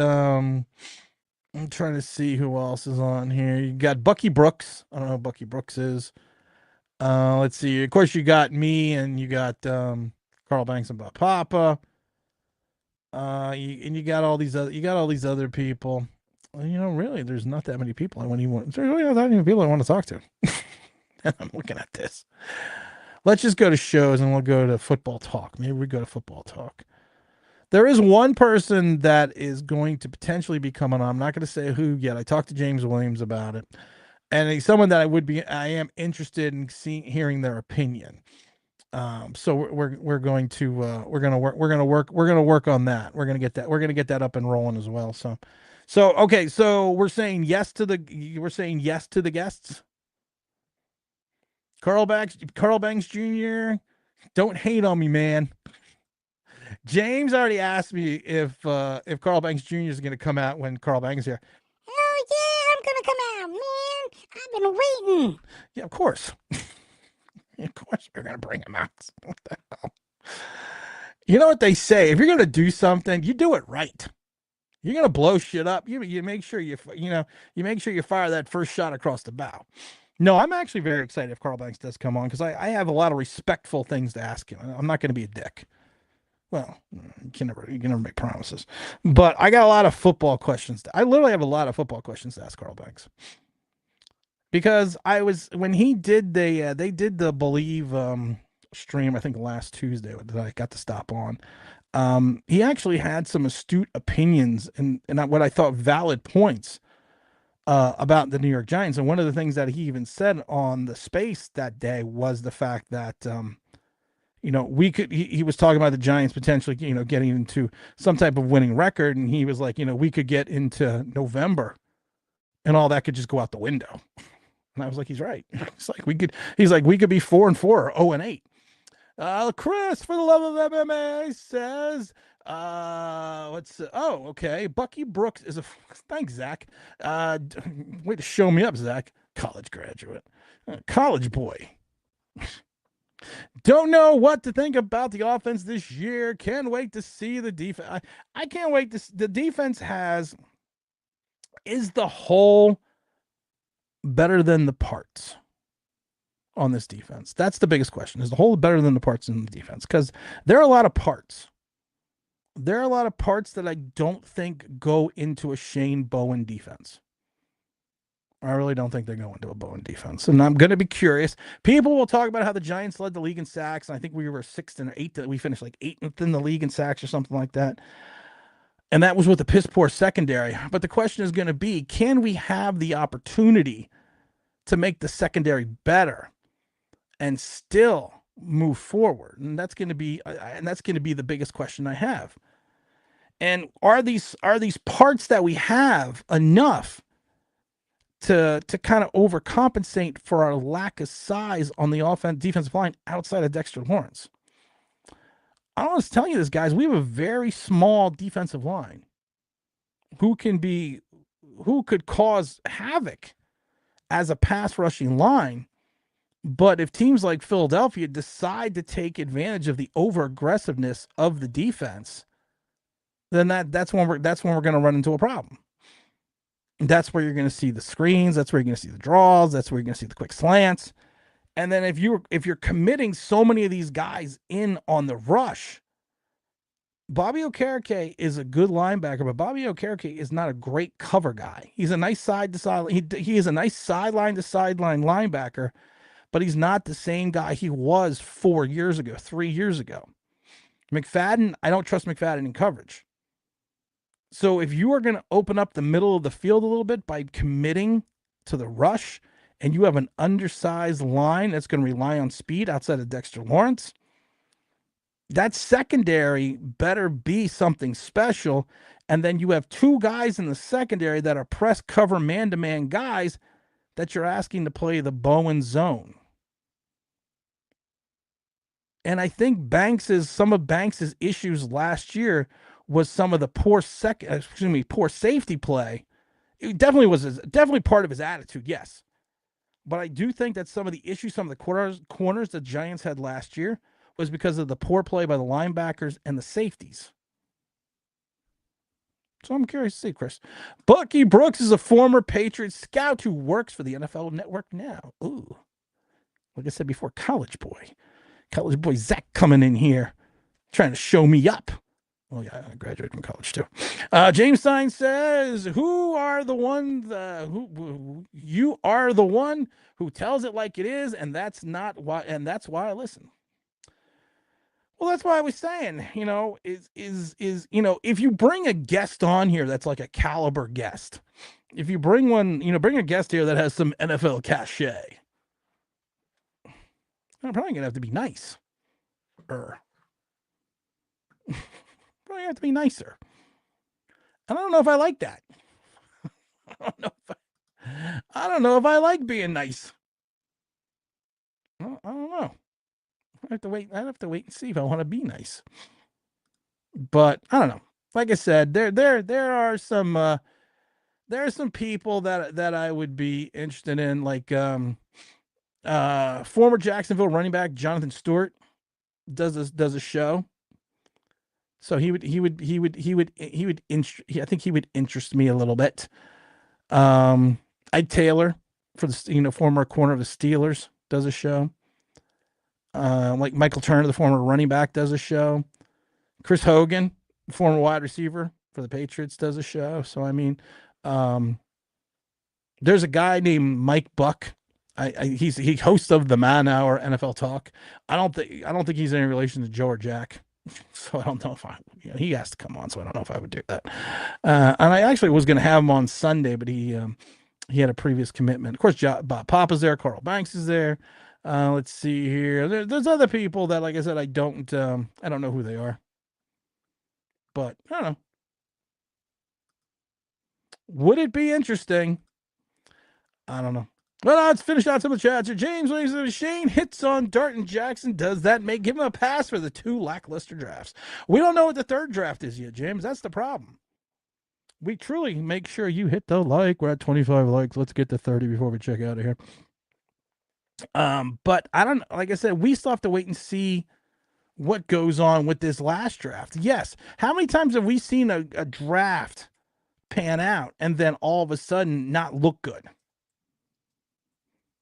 I'm trying to see who else is on here. You got Bucky Brooks. I don't know who Bucky Brooks is. Let's see. Of course, you got me, and you got Carl Banks and Bob Papa. You got all these other people. Well, really, there's not that many people I want even. There's really not that many people I want to talk to. I'm looking at this. Let's just go to shows, and we'll go to football talk. Maybe we go to football talk. There is one person that is going to potentially be coming on. I'm not going to say who yet. I talked to James Williams about it, and he's someone that I am interested in hearing their opinion. So we're going to work on that. We're gonna get that up and rolling as well. So okay. So we're saying yes to the guests. Carl Banks Jr. Don't hate on me, man. James already asked me if Carl Banks Jr. is going to come out when Carl Banks is here. Oh, yeah, I'm going to come out, man. I've been waiting. Yeah, of course. Of course we're going to bring him out. What the hell? You know what they say? If you're going to do something, you do it right. You're going to blow shit up. You make sure you make sure you fire that first shot across the bow. No, I'm actually very excited if Carl Banks does come on because I have a lot of respectful things to ask him. I'm not going to be a dick. Well, you can never make promises. But I got a lot of football questions. I literally have a lot of football questions to ask Carl Banks. Because when he did they did the Believe stream, I think last Tuesday that I got to stop on. He actually had some astute opinions and what I thought valid points about the New York Giants. And one of the things that he even said on the space that day was the fact that he was talking about the Giants potentially, getting into some type of winning record. And he was like, we could get into November and all that could just go out the window. And I was like, he's right. He's like, we could be 4-4 or 0-8. Chris, for the love of MMA, says, okay. Bucky Brooks is thanks, Zach. Way to show me up, Zach. College graduate. College boy. Don't know what to think about the offense this year. Can't wait to see the defense. I can't wait to. The defense is the whole better than the parts on this defense? That's the biggest question. Is the whole better than the parts in the defense? Because there are a lot of parts. There are a lot of parts that I don't think go into a Shane Bowen defense. I really don't think they go into a Bowen defense. And I'm going to be curious. People will talk about how the Giants led the league in sacks. And I think we were 6th or 8th. We finished like 8th in the league in sacks or something like that. And that was with the piss poor secondary. But the question is going to be, can we have the opportunity to make the secondary better and still move forward? And that's going to be the biggest question I have. And are these parts that we have enough to kind of overcompensate for our lack of size on the defensive line outside of Dexter Lawrence? I want to tell you this, guys. We have a very small defensive line who could cause havoc as a pass rushing line. But if teams like Philadelphia decide to take advantage of the over aggressiveness of the defense, then that's when we're going to run into a problem. That's where you're going to see the screens. That's where you're going to see the draws. That's where you're going to see the quick slants. And then if you're committing so many of these guys in on the rush, Bobby Okereke is a good linebacker, but Bobby Okereke is not a great cover guy. He's a nice side to side. He is a nice sideline to sideline linebacker, but he's not the same guy he was 4 years ago, 3 years ago. McFadden, I don't trust McFadden in coverage. So if you are going to open up the middle of the field a little bit by committing to the rush, and you have an undersized line that's going to rely on speed outside of Dexter Lawrence, that secondary better be something special. And then you have two guys in the secondary that are press cover man-to-man guys that you're asking to play the Bowen zone. And I think some of Banks's issues last year was some of the poor safety play. It definitely was definitely part of his attitude, yes. But I do think that some of the issues, some of the corners the Giants had last year was because of the poor play by the linebackers and the safeties. So I'm curious to see, Chris. Bucky Brooks is a former Patriot scout who works for the NFL Network now. Ooh. Like I said before, college boy. College boy Zach coming in here, trying to show me up. Oh, yeah, I graduated from college, too. James Stein says, who are the ones, you are the one who tells it like it is, and that's why I listen. Well, that's why I was saying, if you bring a guest on here that's like a caliber guest, if you bring one, bring a guest here that has some NFL cachet, I'm probably gonna have to be nice. Probably have to be nicer. And I don't know if I like that. I don't know if I like being nice. I don't know. I have to wait. I have to wait and see if I want to be nice. But I don't know. Like I said, there are some people that I would be interested in, like former Jacksonville running back Jonathan Stewart does a show. So I think he would interest me a little bit. Ike Taylor, for the former corner of the Steelers, does a show. Like Michael Turner, the former running back, does a show. Chris Hogan, former wide receiver for the Patriots, does a show. So I mean, there's a guy named Mike Buck. He hosts of the Man Hour NFL Talk. I don't think he's in any relation to Joe or Jack. So I don't know if he has to come on. So I don't know if I would do that. And I actually was going to have him on Sunday, but he had a previous commitment. Of course, Bob Papa's there. Carl Banks is there. Let's see here. There's other people that, like I said, I don't know who they are. But I don't know. Would it be interesting? I don't know. Well, let's finish out some of the chats here. James Williams of Shane hits on Dart and Jackson. Does that give him a pass for the 2 lackluster drafts? We don't know what the 3rd draft is yet, James. That's the problem. We truly make sure you hit the like. We're at 25 likes. Let's get to 30 before we check out of here. But I don't, like I said, we still have to wait and see what goes on with this last draft. Yes. How many times have we seen a draft pan out and then all of a sudden not look good?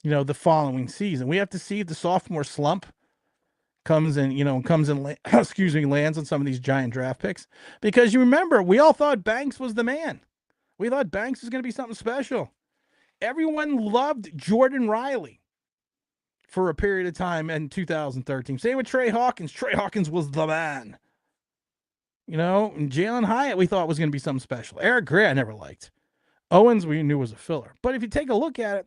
The following season. We have to see if the sophomore slump comes in, lands on some of these giant draft picks. Because you remember, we all thought Banks was the man. We thought Banks was going to be something special. Everyone loved Jordan Riley for a period of time in 2013. Same with Trey Hawkins. Trey Hawkins was the man. And Jalen Hyatt we thought was going to be something special. Eric Gray I never liked. Owens we knew was a filler. But if you take a look at it,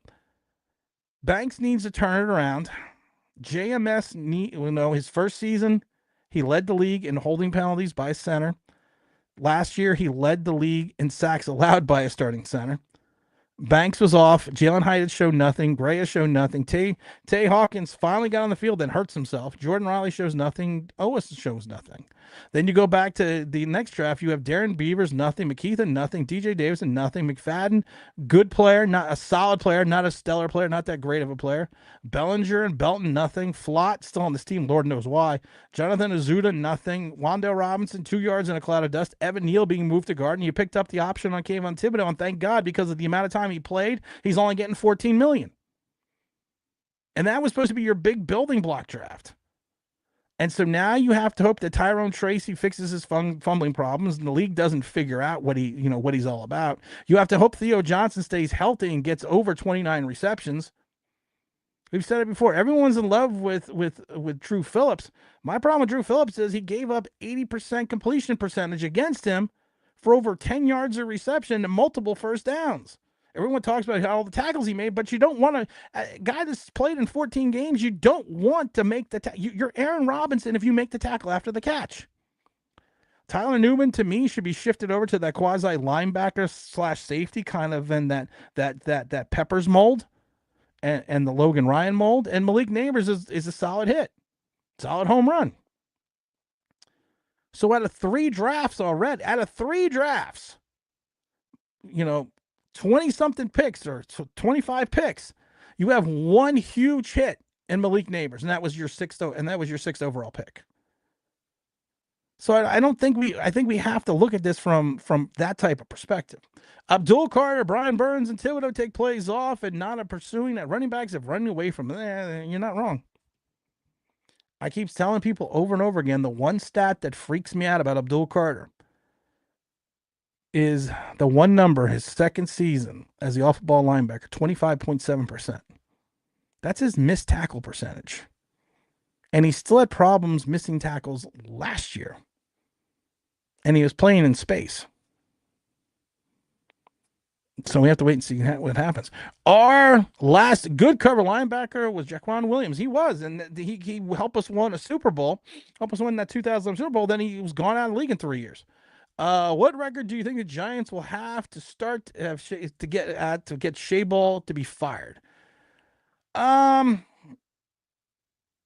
Banks needs to turn it around. JMS his first season, he led the league in holding penalties by a center. Last year, he led the league in sacks allowed by a starting center. Banks was off. Jalen Hyatt showed nothing. Gray has shown nothing. Tay Hawkins finally got on the field and hurts himself. Jordan Riley shows nothing. Owens shows nothing. Then you go back to the next draft. You have Darren Beavers, nothing. McKeithen, nothing. DJ Davison, nothing. McFadden, good player, not a solid player, not a stellar player, not that great of a player. Bellinger and Belton, nothing. Flott, still on this team, Lord knows why. Jonathan Azuda, nothing. Wandale Robinson, 2 yards in a cloud of dust. Evan Neal being moved to guard, and you picked up the option on Kayvon Thibodeau, and thank God, because of the amount of time he played, he's only getting $14 million. And that was supposed to be your big building block draft. And so now you have to hope that Tyrone Tracy fixes his fumbling problems and the league doesn't figure out what he's all about. You have to hope Theo Johnson stays healthy and gets over 29 receptions. We've said it before. Everyone's in love with Drew Phillips. My problem with Drew Phillips is he gave up 80% completion percentage against him for over 10 yards of reception and multiple first downs. Everyone talks about all the tackles he made, but you don't want a guy that's played in 14 games. You don't want to make the you're Aaron Robinson if you make the tackle after the catch. Tyler Newman, to me, should be shifted over to that quasi linebacker / safety kind of in that Peppers mold and the Logan Ryan mold. And Malik Neighbors is a solid hit, solid home run. So out of 3 drafts already, 20-something picks or 25 picks, you have one huge hit in Malik Neighbors, and that was your 6th overall pick. So I don't think I think we have to look at this from that type of perspective. Abdul Carter, Brian Burns, and Thibodeau take plays off and not pursuing that running backs have run away from there. You're not wrong. I keep telling people over and over again, the one stat that freaks me out about Abdul Carter is the one number, his second season as the off-ball linebacker, 25.7%. That's his missed tackle percentage. And he still had problems missing tackles last year. And he was playing in space. So we have to wait and see what happens. Our last good cover linebacker was Jaquan Williams. He was, and he helped us win a Super Bowl, helped us win that 2000 Super Bowl. Then he was gone out of the league in 3 years. What record do you think the Giants will have to start to get Shea Ball to be fired? Let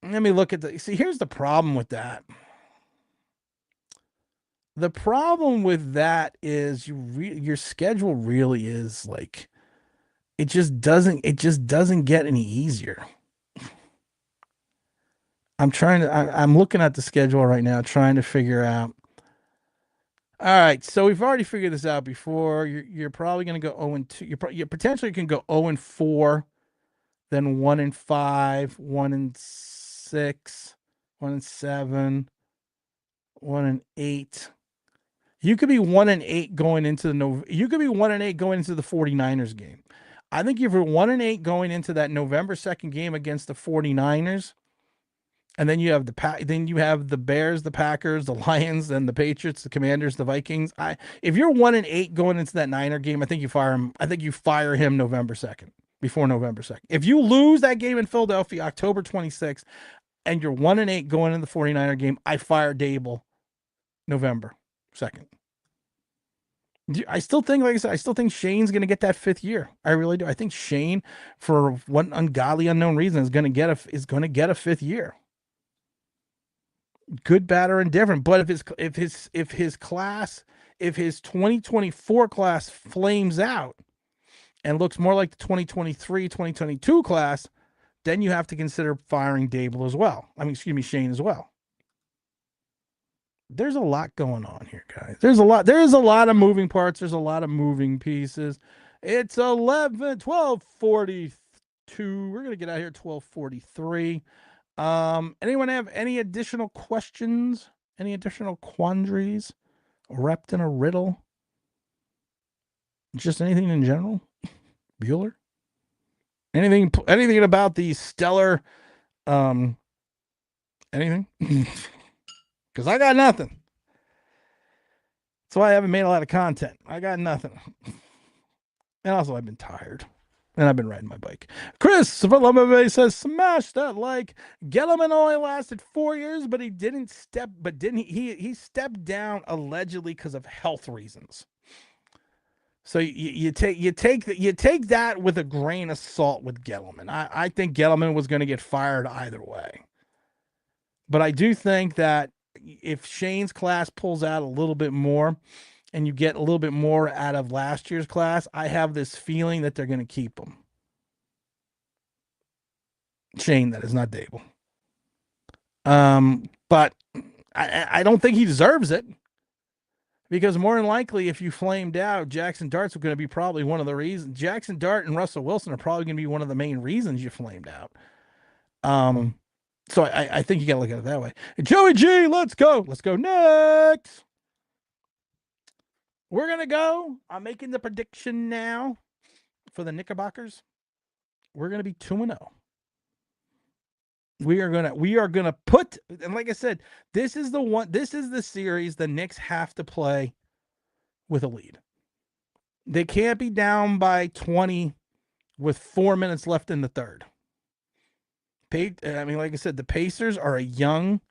me look at see. Here's the problem with that. The problem with that is your schedule really is like it just doesn't get any easier. I'm looking at the schedule right now trying to figure out. All right, so we've already figured this out before. You're probably going to go 0-2. You potentially can go 0-4, then 1-5, 1-6, 1-7, 1-8. You could be 1-8 going into you could be 1-8 going into the 49ers game. I think if you're 1-8 going into that November 2nd game against the 49ers, and then you have the Bears, the Packers, the Lions, and the Patriots, the Commanders, the Vikings. If you're 1-8 going into that Niner game, I think you fire him. I think you fire him November 2nd, before November 2nd. If you lose that game in Philadelphia, October 26th, and you're 1-8 going into the 49er game, I fire Dable November 2nd. I still think, like I said, I still think Shane's going to get that 5th year. I really do. I think Shane, for one ungodly unknown reason, is going to get a 5th year. Good, bad, or indifferent. But if his 2024 class flames out and looks more like the 2023, 2022 class, then you have to consider firing Dable as well. Shane as well. There's a lot going on here, guys. There's a lot of moving parts. There's a lot of moving pieces. It's 12:42. We're going to get out here at 12:43. Anyone have any additional questions? Any additional quandaries wrapped in a riddle? Just anything in general? Bueller? Anything about the stellar anything? Because I got nothing. That's why I haven't made a lot of content. I got nothing. And also I've been tired. And I've been riding my bike. Chris from MMA says, smash that like. Gellerman only lasted 4 years, but he stepped down allegedly because of health reasons. So you take that with a grain of salt with Gellerman. I think Gellerman was going to get fired either way. But I do think that if Shane's class pulls out a little bit more, and you get a little bit more out of last year's class, I have this feeling that they're going to keep him. Shane, that is not Dable. But I don't think he deserves it. Because more than likely, if you flamed out, Jackson Dart's going to be probably one of the reasons. Jackson Dart and Russell Wilson are probably going to be one of the main reasons you flamed out. So I think you got to look at it that way. Joey G, let's go. Let's go next. We're going to go. I'm making the prediction now for the Knickerbockers. We're going to be 2-0. We are going to put, and like I said, this is the series the Knicks have to play with a lead. They can't be down by 20 with 4 minutes left in the third. Like I said, the Pacers are a young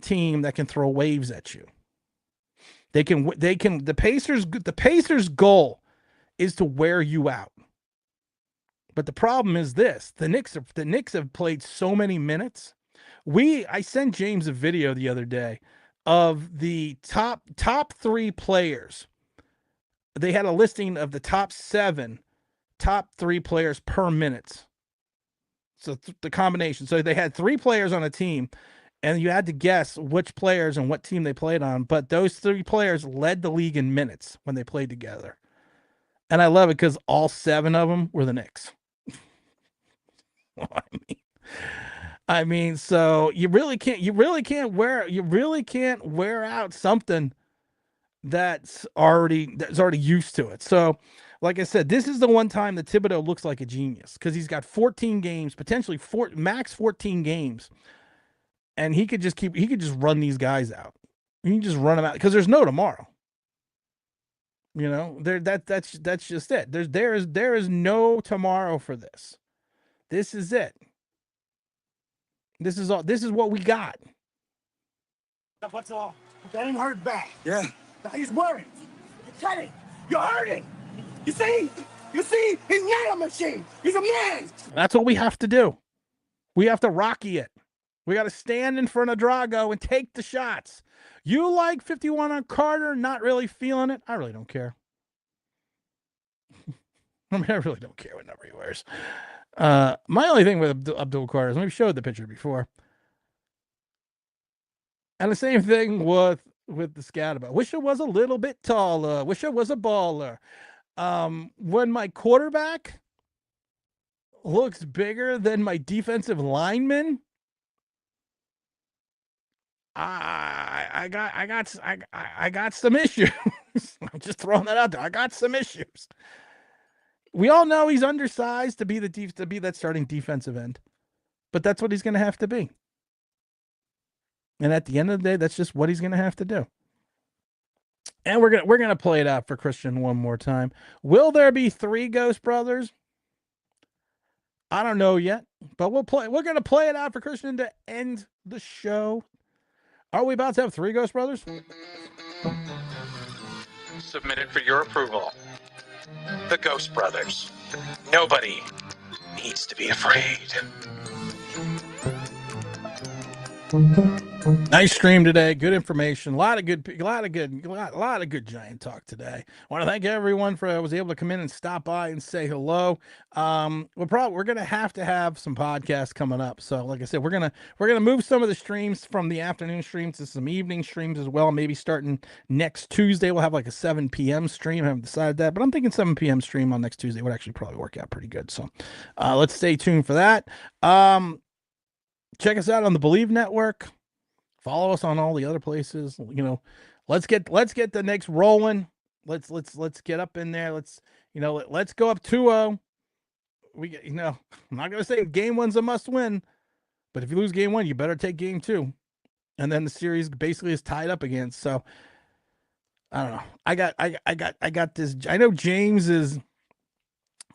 team that can throw waves at you. The Pacers' goal is to wear you out. But the problem is this: the Knicks have played so many minutes. I sent James a video the other day of the top 3 players. They had a listing of the top 3 players per minute. So the combination. So they had 3 players on a team, and you had to guess which players and what team they played on. But those 3 players led the league in minutes when they played together. And I love it because all 7 of them were the Knicks. I mean, so you really can't wear out something that's already used to it. So, like I said, this is the one time that Thibodeau looks like a genius because he's got 14 games, potentially max 14 games, and he could just run these guys out. He can just run them out because there's no tomorrow. You know, that's just it. There is no tomorrow for this. This is it. This is what we got. What's all? That ain't hurt bad. Yeah. Now he's worried. You're cutting. You're hurting. You see? He's not a machine. He's a man. That's what we have to do. We have to Rocky it. We got to stand in front of Drago and take the shots. You like 51 on Carter, not really feeling it? I really don't care. I mean, I really don't care what number he wears. My only thing with Abdul Carter is maybe showed the picture before. And the same thing with the Scatterbo. Wish it was a little bit taller. Wish it was a baller. When my quarterback looks bigger than my defensive lineman, I got some issues. I'm just throwing that out there. I got some issues. We all know he's undersized to be that starting defensive end, but that's what he's going to have to be. And at the end of the day, that's just what he's going to have to do. And we're gonna play it out for Christian one more time. Will there be 3 Ghost Brothers? I don't know yet, but we're gonna play it out for Christian to end the show. Are we about to have 3 Ghost Brothers? Submitted for your approval. The Ghost Brothers. Nobody needs to be afraid. Nice stream today. Good information. A lot of good Giant talk today. I want to thank everyone for was able to come in and stop by and say hello. We're gonna have to have some podcasts coming up. So, like I said, we're gonna move some of the streams from the afternoon streams to some evening streams as well. Maybe starting next Tuesday, we'll have like a 7 p.m. stream. I haven't decided that, but I'm thinking 7 p.m. stream on next Tuesday would actually probably work out pretty good. So, let's stay tuned for that. Check us out on the Believe Network. Follow us on all the other places. You know, let's get the Knicks rolling. Let's get up in there. Let's go up 2-0. I'm not gonna say game 1's a must win, but if you lose game 1, you better take game 2. And then the series basically is tied up again. So I don't know. I got this. I know James is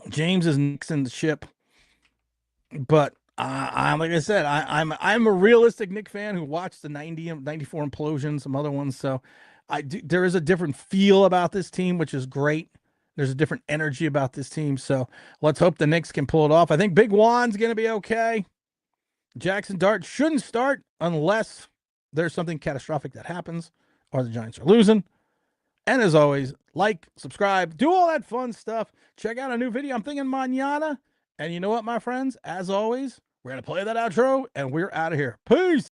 nixing the ship, but like I said, I'm a realistic Knick fan who watched the 90 and 94 implosion, some other ones. So there is a different feel about this team, which is great. There's a different energy about this team. So let's hope the Knicks can pull it off. I think Big Juan's going to be okay. Jackson Dart shouldn't start unless there's something catastrophic that happens or the Giants are losing. And as always, like, subscribe, do all that fun stuff. Check out a new video. I'm thinking mañana. And you know what, my friends? As always, we're going to play that outro, and we're out of here. Peace.